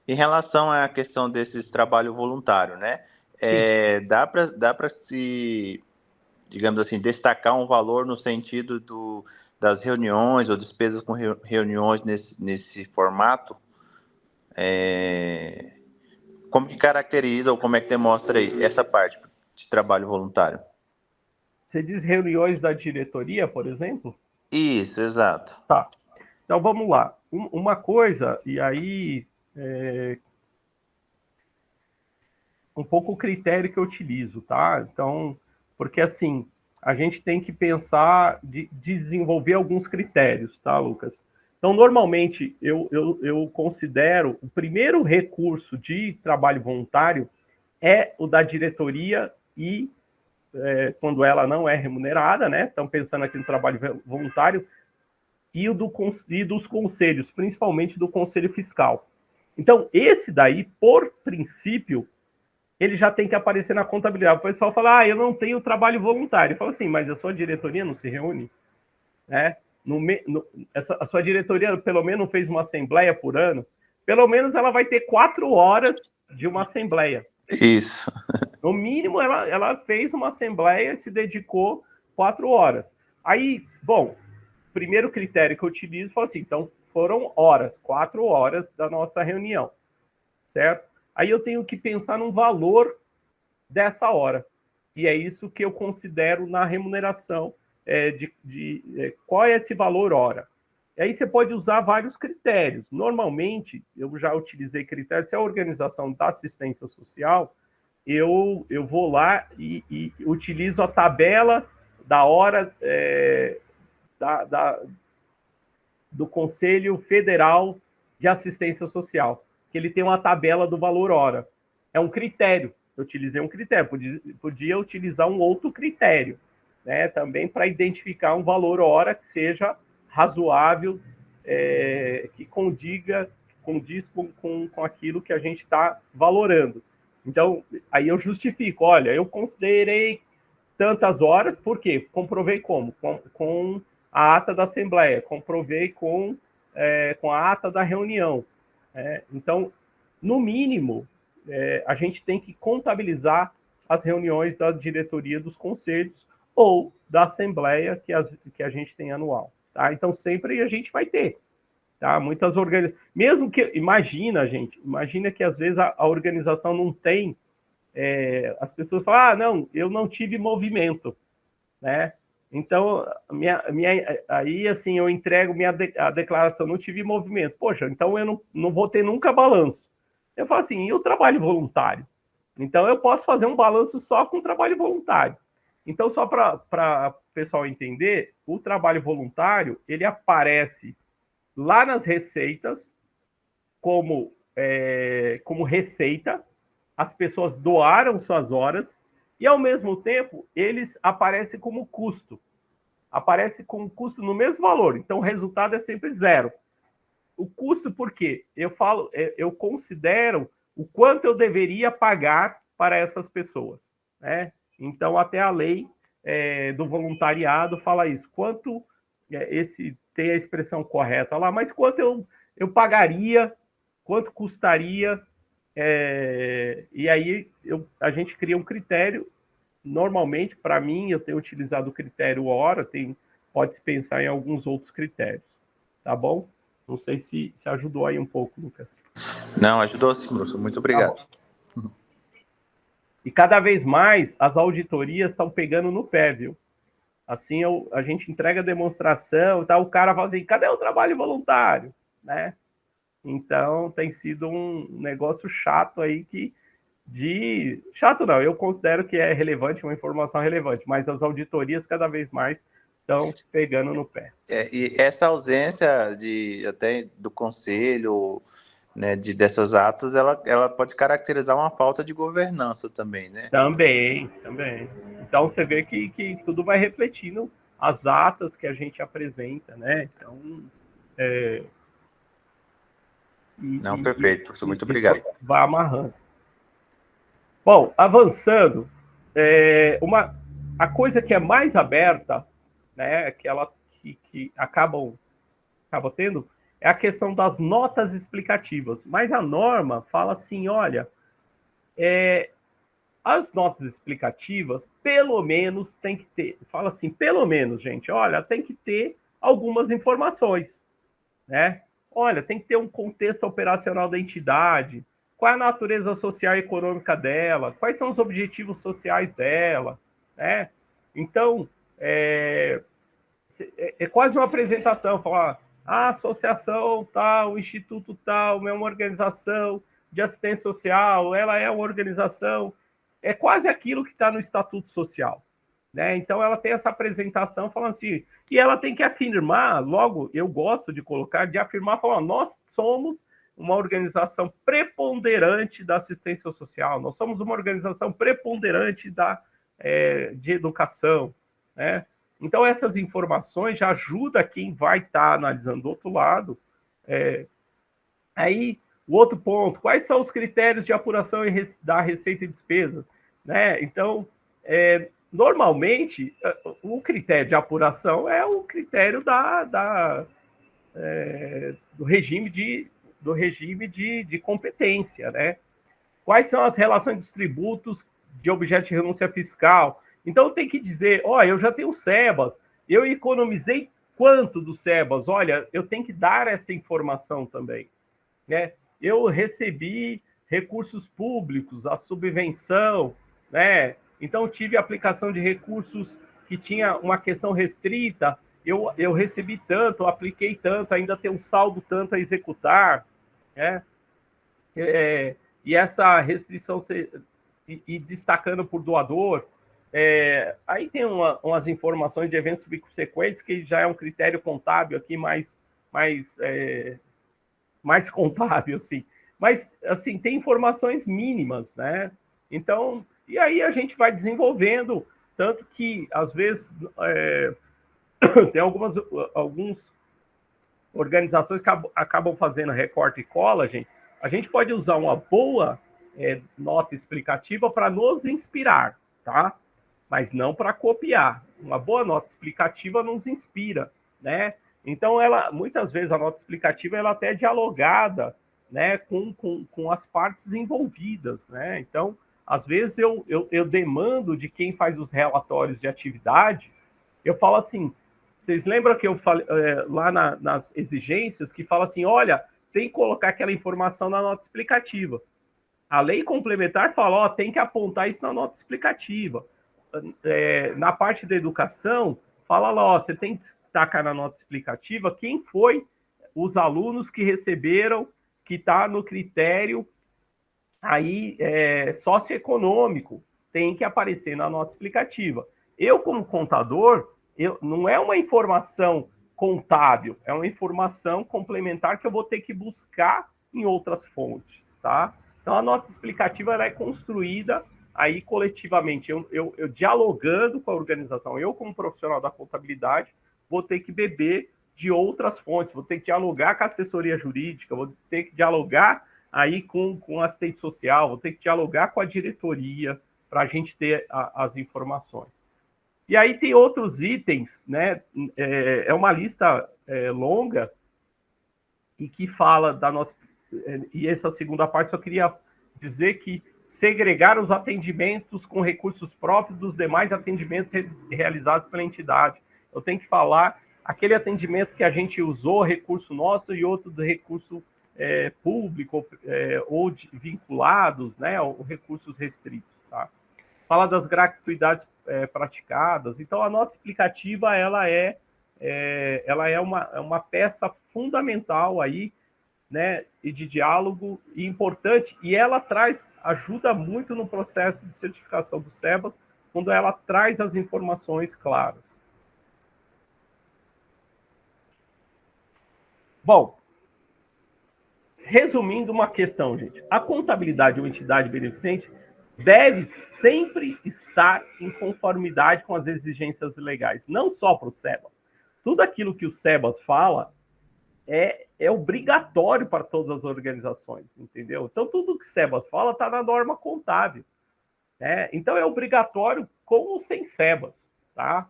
Em relação à questão desses trabalho voluntário, né? Dá para se, digamos assim, destacar um valor no sentido das reuniões ou despesas com reuniões nesse formato? Como que caracteriza ou como é que demonstra aí essa parte de trabalho voluntário? Você diz reuniões da diretoria, por exemplo? Isso, exato. Tá. Então, vamos lá. Uma coisa, e aí um pouco o critério que eu utilizo, tá? Então, porque assim, a gente tem que pensar de desenvolver alguns critérios, tá, Lucas? Então, normalmente, eu considero o primeiro recurso de trabalho voluntário é o da diretoria e quando ela não é remunerada, né? Estão pensando aqui no trabalho voluntário, e dos conselhos, principalmente do Conselho Fiscal. Então, esse daí, por princípio, ele já tem que aparecer na contabilidade. O pessoal fala, eu não tenho trabalho voluntário. Eu falo assim, mas a sua diretoria não se reúne? Né? A sua diretoria, pelo menos, fez uma assembleia por ano? Pelo menos ela vai ter 4 horas de uma assembleia. Isso. No mínimo, ela fez uma assembleia e se dedicou 4 horas. Aí, bom, primeiro critério que eu utilizo, falo assim, então foram 4 horas da nossa reunião, certo? Aí eu tenho que pensar num valor dessa hora. E é isso que eu considero na remuneração, qual é esse valor hora. E aí você pode usar vários critérios. Normalmente, eu já utilizei critérios, se é a organização da assistência social, eu vou lá e utilizo a tabela da hora do Conselho Federal de Assistência Social, que ele tem uma tabela do valor hora. É um critério. Eu utilizei um critério. Podia utilizar um outro critério, né? Também para identificar um valor hora que seja razoável, que condiz com aquilo que a gente está valorando. Então, aí eu justifico. Olha, eu considerei tantas horas, por quê? Comprovei como? Com a ata da Assembleia, comprovei com a ata da reunião. Então, no mínimo, a gente tem que contabilizar as reuniões da diretoria dos conselhos ou da Assembleia que a gente tem anual. Tá? Então, sempre a gente vai ter. Tá? Muitas organizações. Mesmo que. Imagina que às vezes a organização não tem. As pessoas falam, não, eu não tive movimento. Né? Então, aí assim, eu entrego a declaração, não tive movimento. Poxa, então eu não vou ter nunca balanço. Eu falo assim, e o trabalho voluntário? Então, eu posso fazer um balanço só com trabalho voluntário. Então, só para o pessoal entender, o trabalho voluntário, ele aparece lá nas receitas como receita, as pessoas doaram suas horas, e, ao mesmo tempo, eles aparecem como custo. Aparece como custo no mesmo valor. Então, o resultado é sempre 0. O custo, por quê? Eu considero o quanto eu deveria pagar para essas pessoas. Né? Então, até a lei do voluntariado fala isso. Quanto, tem a expressão correta lá, mas quanto eu pagaria, quanto custaria. E aí a gente cria um critério. Normalmente, para mim, eu tenho utilizado o critério hora, pode-se pensar em alguns outros critérios, tá bom? Não sei se ajudou aí um pouco, Lucas. Não, ajudou sim, professor. Muito obrigado. Tá, e cada vez mais as auditorias estão pegando no pé, viu? Assim, a gente entrega a demonstração, tá, o cara fala assim, cadê o trabalho voluntário? Né? Então, tem sido um negócio chato aí chato não, eu considero que é relevante, uma informação relevante, mas as auditorias cada vez mais estão pegando no pé. E essa ausência até do conselho, né, dessas atas, ela pode caracterizar uma falta de governança também, né? Também. Então, você vê que tudo vai refletindo as atas que a gente apresenta, né? Então, Não, perfeito, professor, muito obrigado. Vai amarrando. Bom, avançando, a coisa que é mais aberta, né, que acaba tendo, é a questão das notas explicativas. Mas a norma fala assim, olha, as notas explicativas, pelo menos, tem que ter, fala assim, pelo menos, gente, olha, tem que ter algumas informações, né? Olha, tem que ter um contexto operacional da entidade, qual é a natureza social e econômica dela, quais são os objetivos sociais dela, né? Então, é quase uma apresentação, falar, a associação tal, o instituto tal, é uma organização de assistência social, ela é uma organização, é quase aquilo que está no Estatuto Social, né? Então, ela tem essa apresentação falando assim, e ela tem que afirmar, logo, eu gosto de colocar, de afirmar, falando, nós somos uma organização preponderante da assistência social, nós somos uma organização preponderante de educação, né? Então, essas informações já ajudam quem vai estar analisando do outro lado. Aí, o outro ponto, quais são os critérios de apuração da receita e despesa? Né? Então, normalmente, o critério de apuração é o critério do regime de competência. Né? Quais são as relações dos tributos de objeto de renúncia fiscal? Então, tem que dizer, eu já tenho o SEBAS, eu economizei quanto do SEBAS? Olha, eu tenho que dar essa informação também. Né? Eu recebi recursos públicos, a subvenção, né? Então, tive aplicação de recursos que tinha uma questão restrita, eu recebi tanto, apliquei tanto, ainda tem um saldo tanto a executar, né? E essa restrição, e destacando por doador, aí tem umas informações de eventos subsequentes, que já é um critério contábil aqui mais contábil, assim. Mas, assim, tem informações mínimas, né? Então, e aí a gente vai desenvolvendo, tanto que, às vezes, tem algumas organizações que acabam fazendo recorte e cola, gente. A gente pode usar uma boa nota explicativa para nos inspirar, tá? Mas não para copiar. Uma boa nota explicativa nos inspira, né? Então, muitas vezes a nota explicativa ela até é dialogada, né, com as partes envolvidas, né? Então, às vezes eu demando de quem faz os relatórios de atividade, eu falo assim, vocês lembram que eu falei lá nas exigências que fala assim, olha, tem que colocar aquela informação na nota explicativa. A lei complementar fala, tem que apontar isso na nota explicativa. Na parte da educação, fala lá, você tem que destacar na nota explicativa quem foi os alunos que receberam, que está no critério aí socioeconômico, tem que aparecer na nota explicativa. Eu, como contador, não é uma informação contábil, é uma informação complementar que eu vou ter que buscar em outras fontes, tá? Então, a nota explicativa ela é construída aí coletivamente, eu dialogando com a organização, eu como profissional da contabilidade, vou ter que beber de outras fontes, vou ter que dialogar com a assessoria jurídica, vou ter que dialogar aí com assistente social, vou ter que dialogar com a diretoria para a gente ter as informações. E aí tem outros itens, né? É uma lista longa e que fala da nossa... E essa segunda parte só queria dizer que segregar os atendimentos com recursos próprios dos demais atendimentos realizados pela entidade. Eu tenho que falar aquele atendimento que a gente usou, recurso nosso, e outro do recurso público ou vinculados, né, ou recursos restritos. Tá? Fala das gratuidades praticadas. Então, a nota explicativa ela é uma peça fundamental aí, né, e de diálogo e importante, e ela ajuda muito no processo de certificação do SEBAS, quando ela traz as informações claras. Bom, resumindo uma questão, gente. A contabilidade ou entidade beneficente deve sempre estar em conformidade com as exigências legais, não só para o SEBAS. Tudo aquilo que o SEBAS fala é obrigatório para todas as organizações, entendeu? Então, tudo que o SEBAS fala está na norma contábil. Né? Então, é obrigatório com ou sem SEBAS, tá?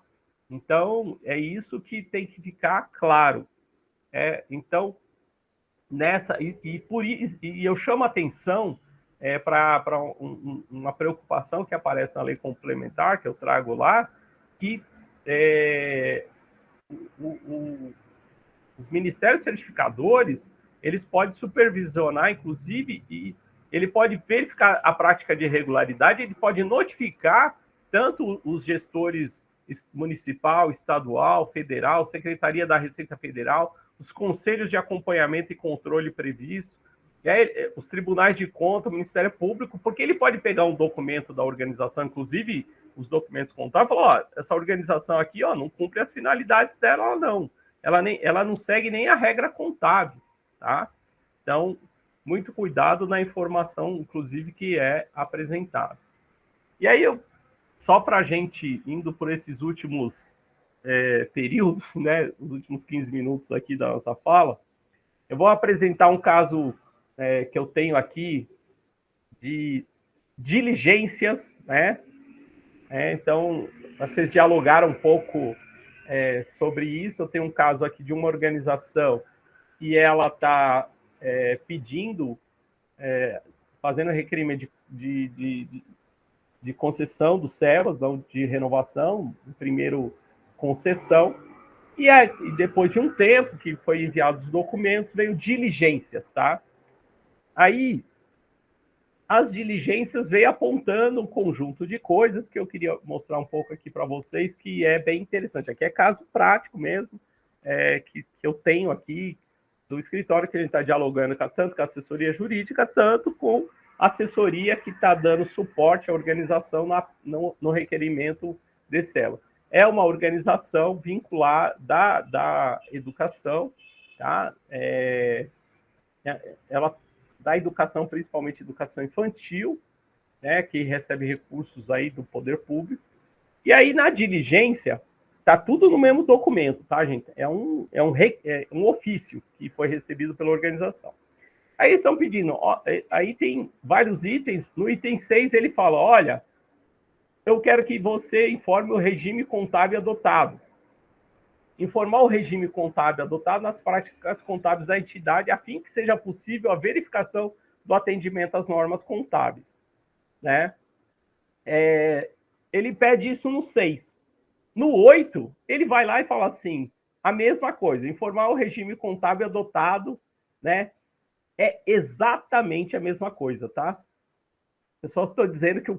Então, é isso que tem que ficar claro. Então, nessa... E eu chamo a atenção para uma preocupação que aparece na lei complementar, que eu trago lá, que os ministérios certificadores, eles podem supervisionar, inclusive, e ele pode verificar a prática de irregularidade, ele pode notificar tanto os gestores municipal, estadual, federal, Secretaria da Receita Federal, os conselhos de acompanhamento e controle previsto, os tribunais de conta, o Ministério Público, porque ele pode pegar um documento da organização, inclusive os documentos contábeis, e falar, essa organização aqui não cumpre as finalidades dela, não. Ela não segue nem a regra contábil, tá? Então, muito cuidado na informação, inclusive, que é apresentada. E aí, só para a gente, indo por esses últimos períodos, né, os últimos 15 minutos aqui da nossa fala, eu vou apresentar um caso que eu tenho aqui de diligências, né? Então, vocês dialogaram um pouco sobre isso. Eu tenho um caso aqui de uma organização que ela está pedindo, fazendo requerimento de concessão do SEBAS, de renovação, primeiro concessão, e depois de um tempo que foi enviado os documentos, veio diligências, tá? Aí, as diligências veio apontando um conjunto de coisas que eu queria mostrar um pouco aqui para vocês, que é bem interessante. Aqui é caso prático mesmo, que eu tenho aqui do escritório, que a gente está dialogando tanto com a assessoria jurídica, tanto com a assessoria que está dando suporte à organização no requerimento de SEBAS. É uma organização vinculada da educação, tá? Ela da educação, principalmente educação infantil, né, que recebe recursos aí do poder público. E aí, na diligência, tá tudo no mesmo documento, tá, gente? É um ofício que foi recebido pela organização. Aí eles estão pedindo, aí tem vários itens, no item 6 ele fala, olha, eu quero que você informe o regime contábil adotado. Informar o regime contábil adotado nas práticas contábeis da entidade, a fim que seja possível a verificação do atendimento às normas contábeis. Né? Ele pede isso no 6. No 8, ele vai lá e fala assim, a mesma coisa, informar o regime contábil adotado, né? É exatamente a mesma coisa, tá? Eu só estou dizendo que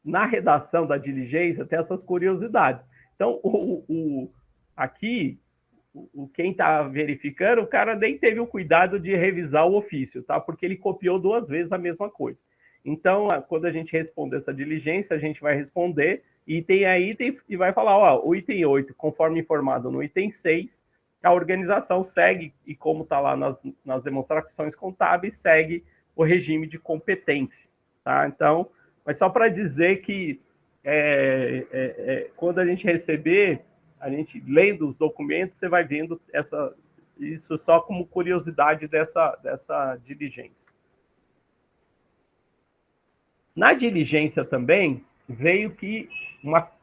na redação da diligência tem essas curiosidades. Então, aqui, quem está verificando, o cara nem teve o cuidado de revisar o ofício, tá? Porque ele copiou 2 vezes a mesma coisa. Então, quando a gente responder essa diligência, a gente vai responder item a item e vai falar, o item 8, conforme informado no item 6, a organização segue, e como está lá nas demonstrações contábeis, segue o regime de competência, tá? Então, mas só para dizer que quando a gente receber, a gente lendo os documentos, você vai vendo isso só como curiosidade dessa diligência. Na diligência também veio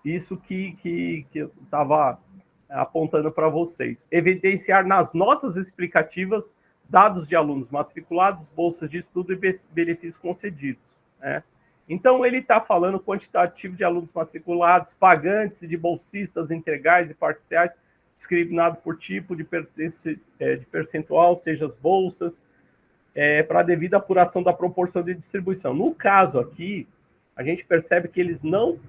isso que eu estava apontando para vocês. Evidenciar nas notas explicativas dados de alunos matriculados, bolsas de estudo e benefícios concedidos. Né? Então, ele está falando quantitativo de alunos matriculados, pagantes de bolsistas integrais e parciais, discriminado por tipo de percentual, seja as bolsas, para a devida apuração da proporção de distribuição. No caso aqui, a gente percebe que eles não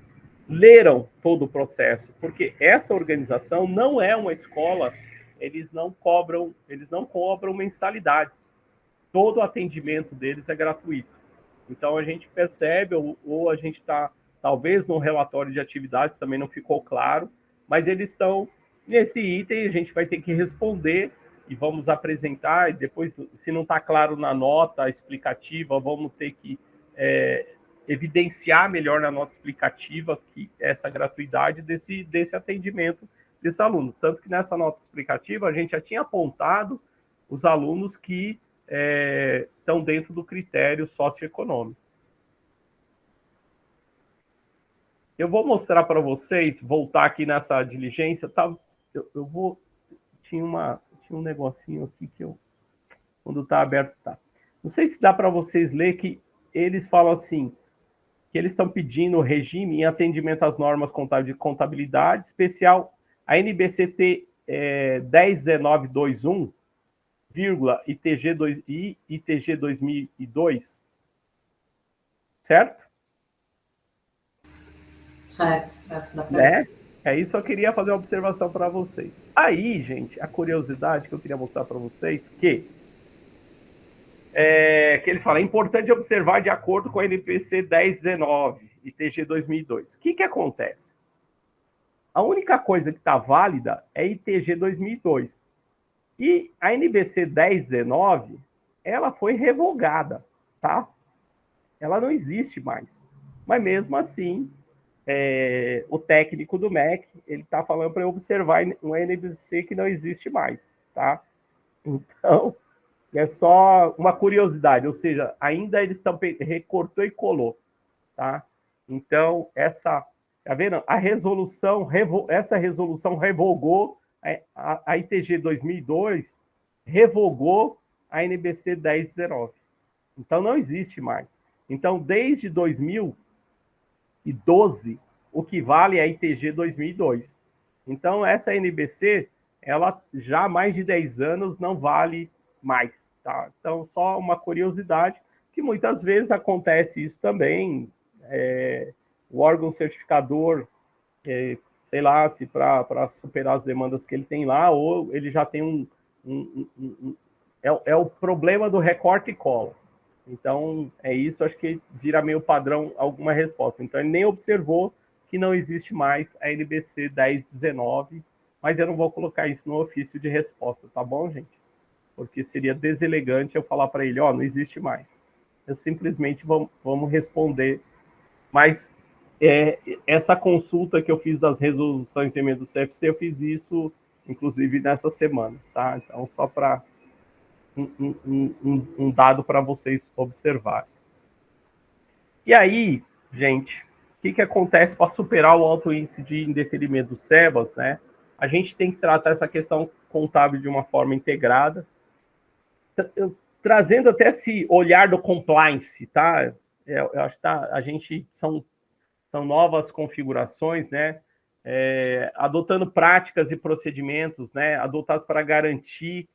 leram todo o processo, porque esta organização não é uma escola, eles não cobram mensalidades. Todo o atendimento deles é gratuito. Então, a gente percebe, ou a gente está, talvez no relatório de atividades também não ficou claro, mas eles estão nesse item, a gente vai ter que responder e vamos apresentar, e depois, se não está claro na nota explicativa, vamos ter que evidenciar melhor na nota explicativa que essa gratuidade desse atendimento desse aluno. Tanto que nessa nota explicativa a gente já tinha apontado os alunos que estão dentro do critério socioeconômico. Eu vou mostrar para vocês, voltar aqui nessa diligência, tá? Eu vou... Tinha um negocinho aqui que eu... Quando está aberto, tá. Não sei se dá para vocês ler que eles falam assim, que eles estão pedindo regime em atendimento às normas de contabilidade, especial a NBCT 10.1921, ITG 2002, certo? Certo. Né? Aí só queria fazer uma observação para vocês. Aí, gente, a curiosidade que eu queria mostrar para vocês, que eles falam, é importante observar de acordo com a NPC 1019 e TG 2002. O que acontece? A única coisa que está válida é ITG 2002. E a NBC 1019, ela foi revogada, tá? Ela não existe mais. Mas mesmo assim, o técnico do MEC, ele está falando para eu observar uma NBC que não existe mais, tá? Então... é só uma curiosidade, ou seja, ainda eles estão recortou e colou, tá? Então, tá vendo? Essa resolução revogou a ITG 2002, revogou a NBC 1019. Então, não existe mais. Então, desde 2012, o que vale é a ITG 2002. Então, essa NBC, ela já há mais de 10 anos não vale mais, tá? Então, só uma curiosidade, que muitas vezes acontece isso também, o órgão certificador, sei lá, se para superar as demandas que ele tem lá, ou ele já tem o problema do recorte e cola. Então, isso, acho que vira meio padrão alguma resposta. Então, ele nem observou que não existe mais a NBC 1019, mas eu não vou colocar isso no ofício de resposta, tá bom, gente? Porque seria deselegante eu falar para ele, não existe mais. Eu simplesmente vamos responder. Mas essa consulta que eu fiz das resoluções de emenda do CFC, eu fiz isso, inclusive, nessa semana, tá? Então, só para um dado para vocês observarem. E aí, gente, o que acontece para superar o alto índice de indeferimento do SEBAS, né? A gente tem que tratar essa questão contábil de uma forma integrada, trazendo até esse olhar do compliance, tá? Eu acho que são novas configurações, né? Adotando práticas e procedimentos, né? Adotados para garantir,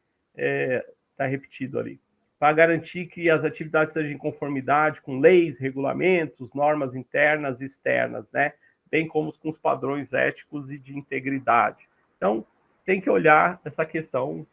tá repetido ali, para garantir que as atividades sejam em conformidade com leis, regulamentos, normas internas e externas, né? Bem como com os padrões éticos e de integridade. Então, tem que olhar essa questão,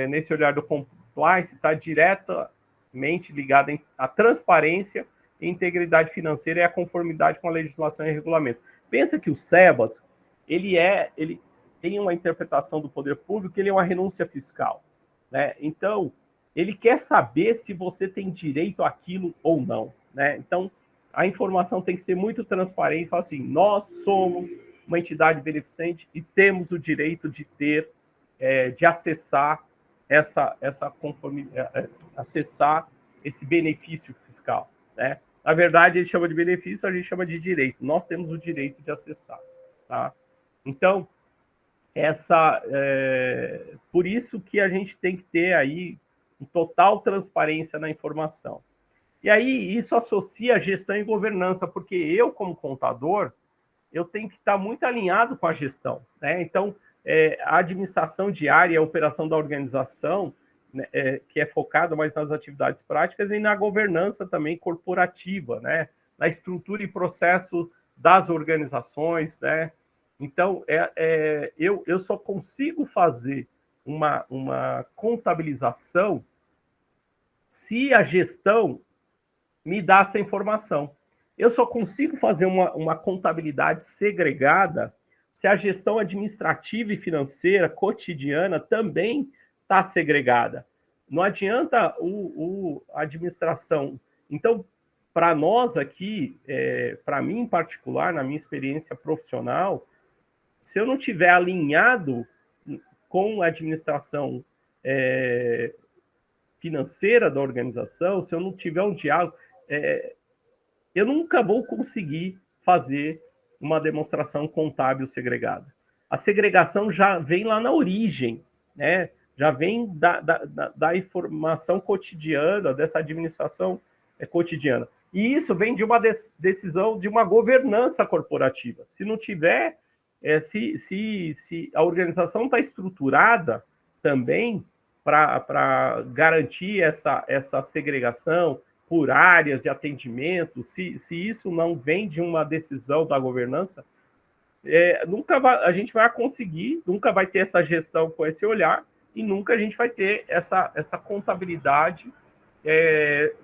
nesse olhar do compliance, está diretamente ligado à transparência e integridade financeira e à conformidade com a legislação e regulamento. Pensa que o SEBAS, ele tem uma interpretação do poder público, ele é uma renúncia fiscal, né? Então, ele quer saber se você tem direito àquilo ou não, né? Então, a informação tem que ser muito transparente, falar assim, nós somos uma entidade beneficente e temos o direito de de acessar essa conformidade, acessar esse benefício fiscal, né? Na verdade, ele chama de benefício, a gente chama de direito. Nós temos o direito de acessar, tá? Então, por isso que a gente tem que ter aí total transparência na informação. E aí, isso associa a gestão e governança, porque eu, como contador, eu tenho que estar muito alinhado com a gestão, né? Então, a administração diária, a operação da organização, né, que é focada mais nas atividades práticas e na governança também corporativa, né? Na estrutura e processo das organizações, né? Então, eu só consigo fazer uma contabilização se a gestão me dá essa informação. Eu só consigo fazer uma contabilidade segregada se a gestão administrativa e financeira cotidiana também está segregada. Não adianta a administração. Então, para nós aqui, para mim em particular, na minha experiência profissional, se eu não tiver alinhado com a administração financeira da organização, se eu não tiver um diálogo, eu nunca vou conseguir fazer uma demonstração contábil segregada. A segregação já vem lá na origem, né? Já vem da informação cotidiana, dessa administração cotidiana. E isso vem de uma decisão, de uma governança corporativa. Se não tiver, se a organização está estruturada também para garantir essa segregação por áreas de atendimento, se isso não vem de uma decisão da governança, a gente vai conseguir, nunca vai ter essa gestão com esse olhar, e nunca a gente vai ter essa contabilidade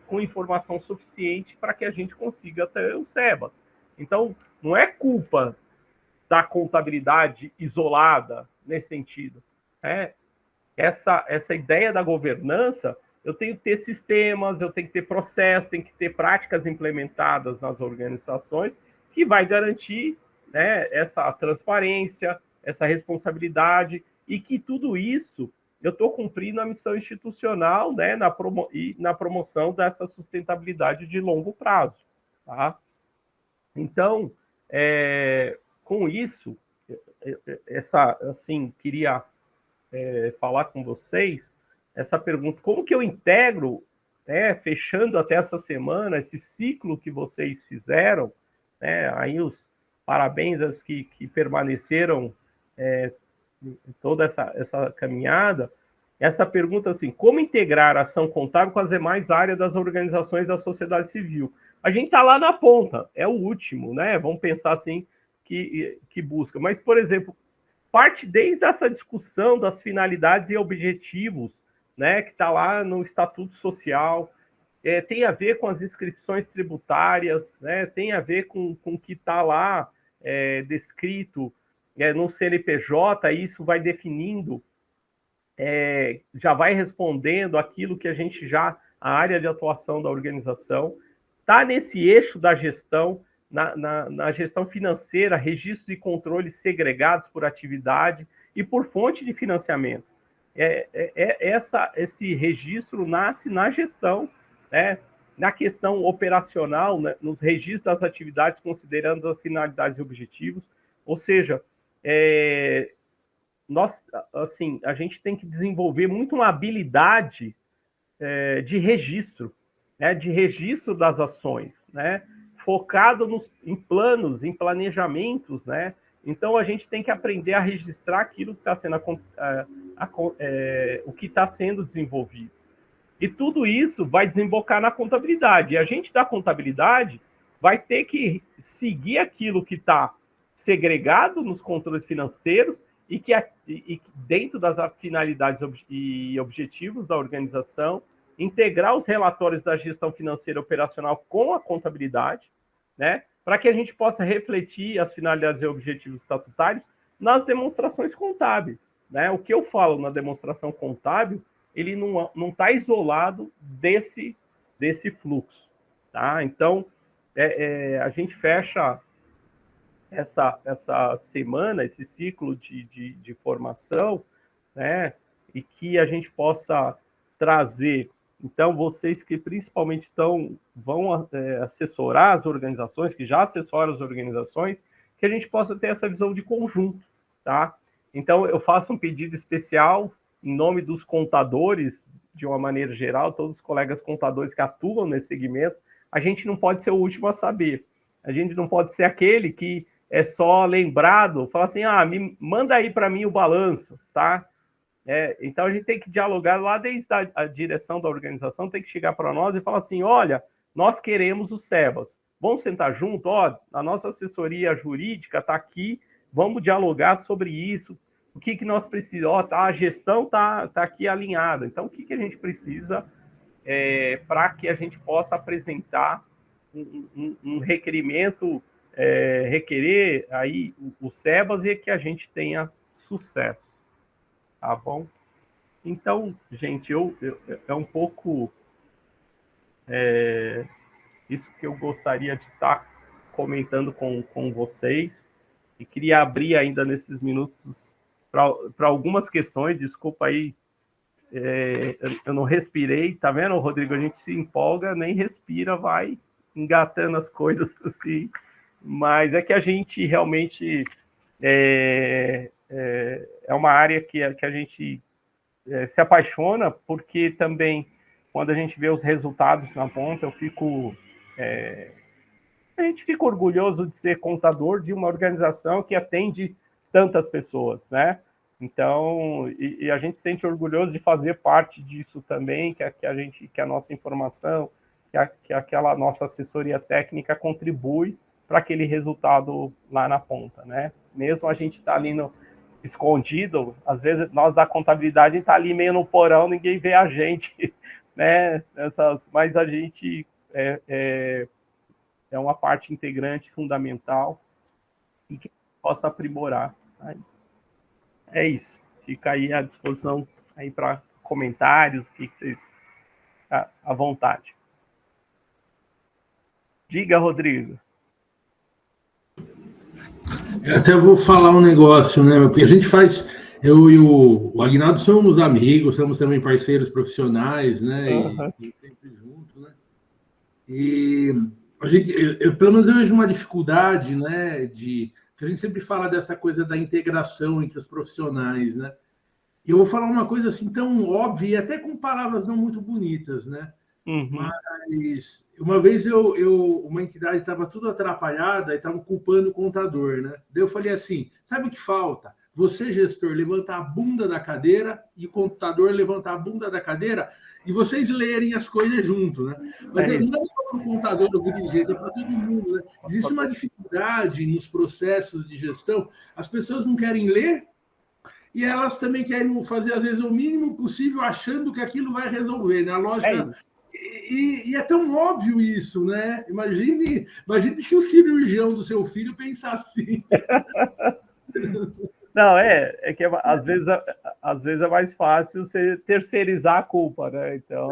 com informação suficiente para que a gente consiga ter o SEBAS. Então, não é culpa da contabilidade isolada nesse sentido. Essa ideia da governança, eu tenho que ter sistemas, eu tenho que ter processos, tenho que ter práticas implementadas nas organizações que vai garantir, né, essa transparência, essa responsabilidade, e que tudo isso eu estou cumprindo a missão institucional, né, na promoção dessa sustentabilidade de longo prazo. Tá? Então, com isso, queria falar com vocês essa pergunta: como que eu integro, fechando até essa semana, esse ciclo que vocês fizeram, aí os parabéns aos que permaneceram toda essa caminhada, essa pergunta assim: como integrar a ação contábil com as demais áreas das organizações da sociedade civil? A gente está lá na ponta, é o último, né? Vamos pensar assim, que busca. Mas, por exemplo, parte desde essa discussão das finalidades e objetivos, né, que está lá no Estatuto Social, tem a ver com as inscrições tributárias, né, tem a ver com o que está lá descrito no CNPJ, e isso vai definindo, já vai respondendo aquilo que a área de atuação da organização, está nesse eixo da gestão, na gestão financeira, registros e controles segregados por atividade e por fonte de financiamento. Esse registro nasce na gestão, né, na questão operacional, né, nos registros das atividades, considerando as finalidades e objetivos. Ou seja, a gente tem que desenvolver muito uma habilidade de registro, né, de registro das ações, né, focado em planos, em planejamentos, né? Então a gente tem que aprender a registrar aquilo que está sendo o que está sendo desenvolvido. E tudo isso vai desembocar na contabilidade. E a gente da contabilidade vai ter que seguir aquilo que está segregado nos controles financeiros e que dentro das finalidades e objetivos da organização, integrar os relatórios da gestão financeira operacional com a contabilidade, né, para que a gente possa refletir as finalidades e objetivos estatutários nas demonstrações contábeis. Né? O que eu falo na demonstração contábil, ele não está isolado desse fluxo. Tá? Então, a gente fecha essa semana, esse ciclo de formação, né, e que a gente possa trazer. Então, vocês que principalmente vão assessorar as organizações, que já assessoram as organizações, que a gente possa ter essa visão de conjunto, tá? Então, eu faço um pedido especial em nome dos contadores, de uma maneira geral, todos os colegas contadores que atuam nesse segmento. A gente não pode ser o último a saber. A gente não pode ser aquele que é só lembrado, fala assim, manda aí para mim o balanço, tá? Então, a gente tem que dialogar lá desde a direção da organização, tem que chegar para nós e falar assim, olha, nós queremos o SEBAS. Vamos sentar junto? A nossa assessoria jurídica está aqui, vamos dialogar sobre isso, o que nós precisamos. A gestão está aqui alinhada, então o que a gente precisa para que a gente possa apresentar um requerimento, requerer aí o SEBAS e que a gente tenha sucesso. Tá bom? Então, gente, é um pouco isso que eu gostaria de estar comentando com vocês, e queria abrir ainda nesses minutos para algumas questões. Desculpa aí, eu não respirei, tá vendo, Rodrigo? A gente se empolga, nem respira, vai engatando as coisas assim, mas é que a gente realmente é uma área que a gente se apaixona, porque também, quando a gente vê os resultados na ponta, a gente fica orgulhoso de ser contador de uma organização que atende tantas pessoas, né? Então, e a gente se sente orgulhoso de fazer parte disso também, que a nossa informação, que aquela nossa assessoria técnica contribui para aquele resultado lá na ponta, né? Mesmo a gente tá ali escondido, às vezes nós da contabilidade está ali meio no porão, ninguém vê a gente, né? Mas a gente é uma parte integrante, fundamental, e que possa aprimorar. Né? É isso. Fica aí à disposição aí para comentários, o que vocês... à vontade. Diga, Rodrigo. Eu até vou falar um negócio, né? Porque a gente faz... Eu e o Aguinaldo somos amigos, somos também parceiros profissionais, né? Uhum. E sempre juntos, né? E a gente, pelo menos eu vejo uma dificuldade, né? Que a gente sempre fala dessa coisa da integração entre os profissionais, né? E eu vou falar uma coisa assim tão óbvia, e até com palavras não muito bonitas, né? Uhum. Mas uma vez uma entidade estava tudo atrapalhada e estava culpando o contador, né? Daí eu falei assim, sabe o que falta? Você, gestor, levantar a bunda da cadeira e o contador levantar a bunda da cadeira e vocês lerem as coisas junto, né? Mas não é só para o contador ou o dirigente, é para todo mundo, né? Existe uma dificuldade nos processos de gestão, as pessoas não querem ler e elas também querem fazer, às vezes, o mínimo possível achando que aquilo vai resolver, né? A lógica... E é tão óbvio isso, né? Imagine se o cirurgião do seu filho pensar assim. Não, é que às vezes é mais fácil você terceirizar a culpa, né? Então,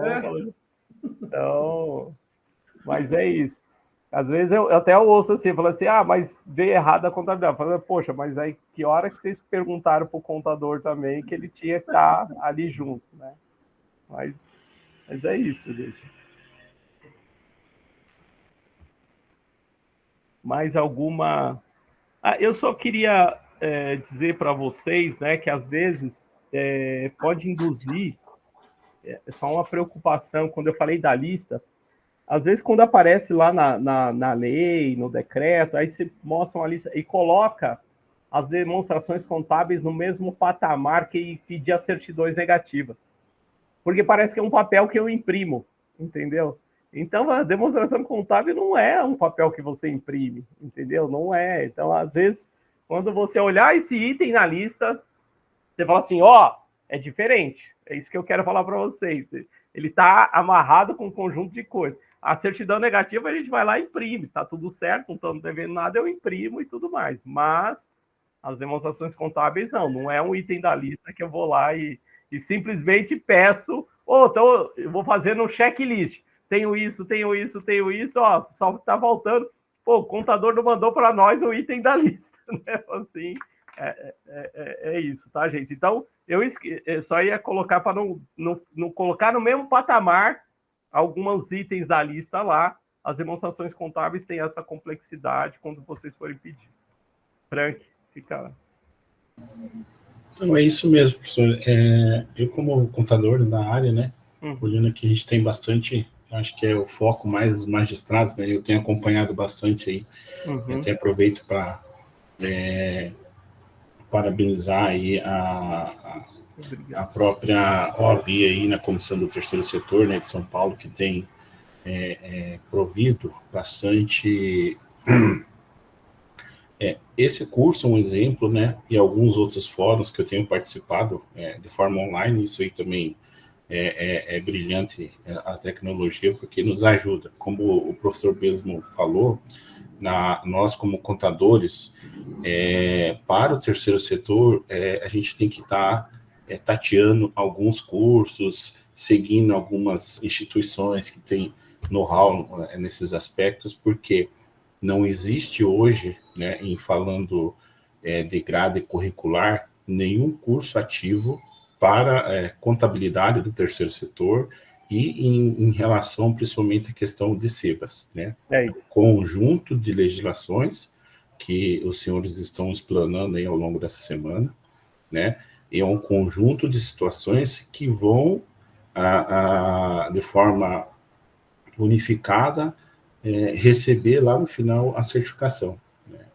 mas é isso. Às vezes eu até ouço assim, falo assim, mas veio errado a contabilidade. Falo, poxa, mas aí que hora que vocês perguntaram para o contador também que ele tinha que estar ali junto, né? Mas é isso, gente. Mais alguma... eu só queria dizer para vocês, né, que às vezes pode induzir só uma preocupação. Quando eu falei da lista, às vezes quando aparece lá na lei, no decreto, aí você mostra uma lista e coloca as demonstrações contábeis no mesmo patamar que pedir as certidões negativas. Porque parece que é um papel que eu imprimo, entendeu? Então, a demonstração contábil não é um papel que você imprime, entendeu? Não é. Então, às vezes, quando você olhar esse item na lista, você fala assim, é diferente. É isso que eu quero falar para vocês. Ele está amarrado com um conjunto de coisas. A certidão negativa, a gente vai lá e imprime. Está tudo certo, não estamos devendo nada, eu imprimo e tudo mais. Mas as demonstrações contábeis, não é um item da lista que eu vou lá e simplesmente peço, então eu vou fazer no checklist. Tenho isso, só está faltando. O contador não mandou para nós o item da lista, né? Assim, é isso, tá, gente? Então, eu só ia colocar para não colocar no mesmo patamar alguns itens da lista lá. As demonstrações contábeis têm essa complexidade quando vocês forem pedir. Frank, fica... Não, é isso mesmo, professor. Eu, como contador da área, né, olhando aqui, a gente tem bastante, acho que é o foco mais os magistrados, né, eu tenho acompanhado bastante aí, até aproveito para parabenizar aí a própria OAB aí na Comissão do Terceiro Setor, né, de São Paulo, que tem provido bastante... esse curso é um exemplo, né, e alguns outros fóruns que eu tenho participado de forma online, isso aí também é brilhante, a tecnologia, porque nos ajuda. Como o professor mesmo falou, nós como contadores, para o terceiro setor, a gente tem que estar tateando alguns cursos, seguindo algumas instituições que têm know-how nesses aspectos, porque não existe hoje, né, em falando de grade curricular, nenhum curso ativo para contabilidade do terceiro setor e em relação, principalmente, à questão de SEBAS, né? Conjunto de legislações que os senhores estão explanando aí ao longo dessa semana, né? E é um conjunto de situações que vão, de forma unificada, receber lá no final a certificação, né?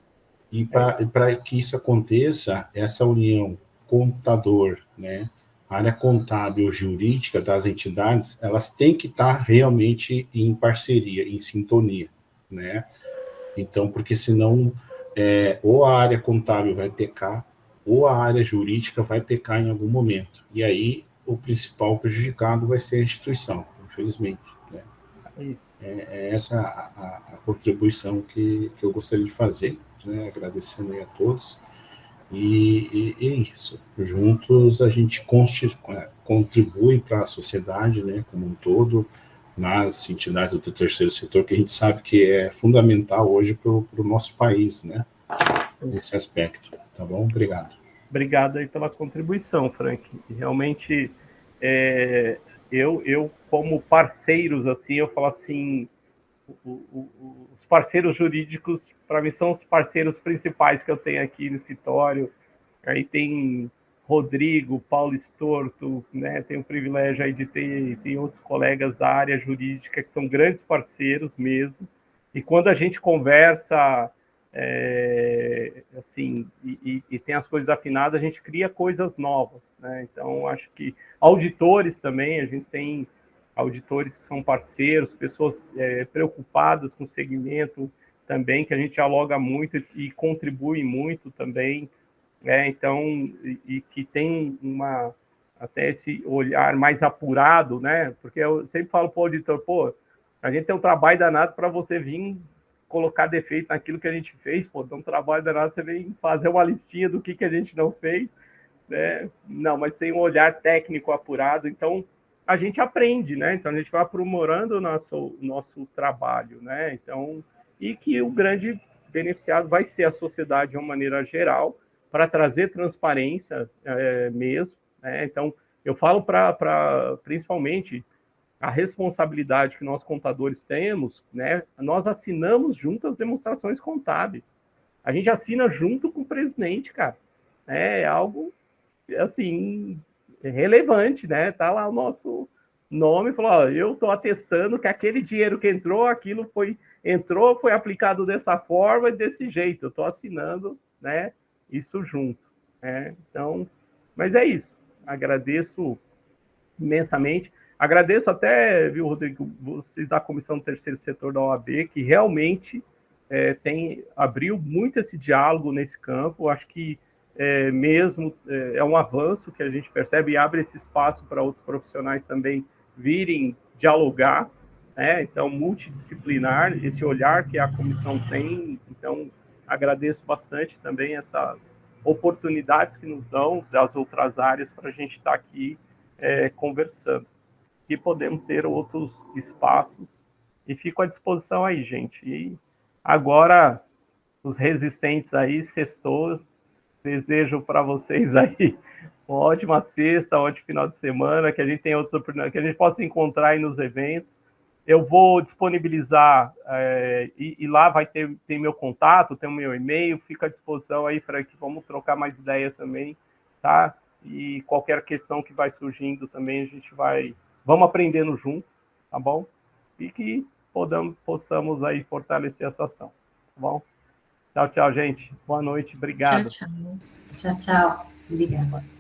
E para que isso aconteça, essa união contador, né, área contábil jurídica das entidades, elas têm que estar realmente em parceria, em sintonia, né? Então, porque senão ou a área contábil vai pecar, ou a área jurídica vai pecar em algum momento. E aí o principal prejudicado vai ser a instituição, infelizmente, né? É essa a contribuição que eu gostaria de fazer, né? Agradecendo aí a todos. E é isso. Juntos a gente contribui para a sociedade, né, como um todo, nas entidades do terceiro setor, que a gente sabe que é fundamental hoje para o nosso país, né, nesse aspecto. Tá bom? Obrigado. Obrigado aí pela contribuição, Frank. Realmente, eu como parceiros, assim, eu falo assim, os parceiros jurídicos, para mim, são os parceiros principais que eu tenho aqui no escritório. Aí tem Rodrigo, Paulo Estorto, né? Tenho o privilégio aí de ter outros colegas da área jurídica que são grandes parceiros mesmo. E quando a gente conversa, assim, e tem as coisas afinadas, a gente cria coisas novas, né? Então, acho que auditores também, a gente tem auditores que são parceiros, pessoas preocupadas com o segmento também, que a gente dialoga muito e contribui muito também, então, e que tem até esse olhar mais apurado, né? Porque eu sempre falo para o auditor, pô, a gente tem um trabalho danado para você vir colocar defeito naquilo que a gente fez, pô, tem um trabalho danado, você vem fazer uma listinha do que a gente não fez, né? Não, mas tem um olhar técnico apurado, então a gente aprende, né? Então a gente vai aprimorando o nosso trabalho, né? Então, e que o grande beneficiado vai ser a sociedade de uma maneira geral, para trazer transparência mesmo, né? Então, eu falo principalmente a responsabilidade que nós contadores temos, né? Nós assinamos junto as demonstrações contábeis. A gente assina junto com o presidente, cara. É algo, assim, relevante, né? Tá lá o nosso nome, falou, ó, eu estou atestando que aquele dinheiro que entrou, aquilo entrou, foi aplicado dessa forma e desse jeito. Eu estou assinando, né, isso junto, né? Então, mas é isso. Agradeço imensamente. Agradeço até, viu, Rodrigo, vocês da Comissão do Terceiro Setor da OAB, que realmente abriu muito esse diálogo nesse campo. Acho que mesmo é um avanço que a gente percebe e abre esse espaço para outros profissionais também virem dialogar, né? Então, multidisciplinar, esse olhar que a comissão tem. Então, agradeço bastante também essas oportunidades que nos dão das outras áreas para a gente estar aqui conversando. E podemos ter outros espaços. E fico à disposição aí, gente. E agora, os resistentes aí, sextou. Desejo para vocês aí uma ótima sexta, um ótimo final de semana, que a gente tenha outras oportunidades, que a gente possa encontrar aí nos eventos. Eu vou disponibilizar, e lá tem meu contato, tem o meu e-mail, fica à disposição aí, Frank, vamos trocar mais ideias também, tá? E qualquer questão que vai surgindo também, a gente vamos aprendendo junto, tá bom? E que possamos aí fortalecer essa ação, tá bom? Tchau, tchau, gente. Boa noite, obrigado. Tchau, tchau. Tchau, tchau. Obrigada.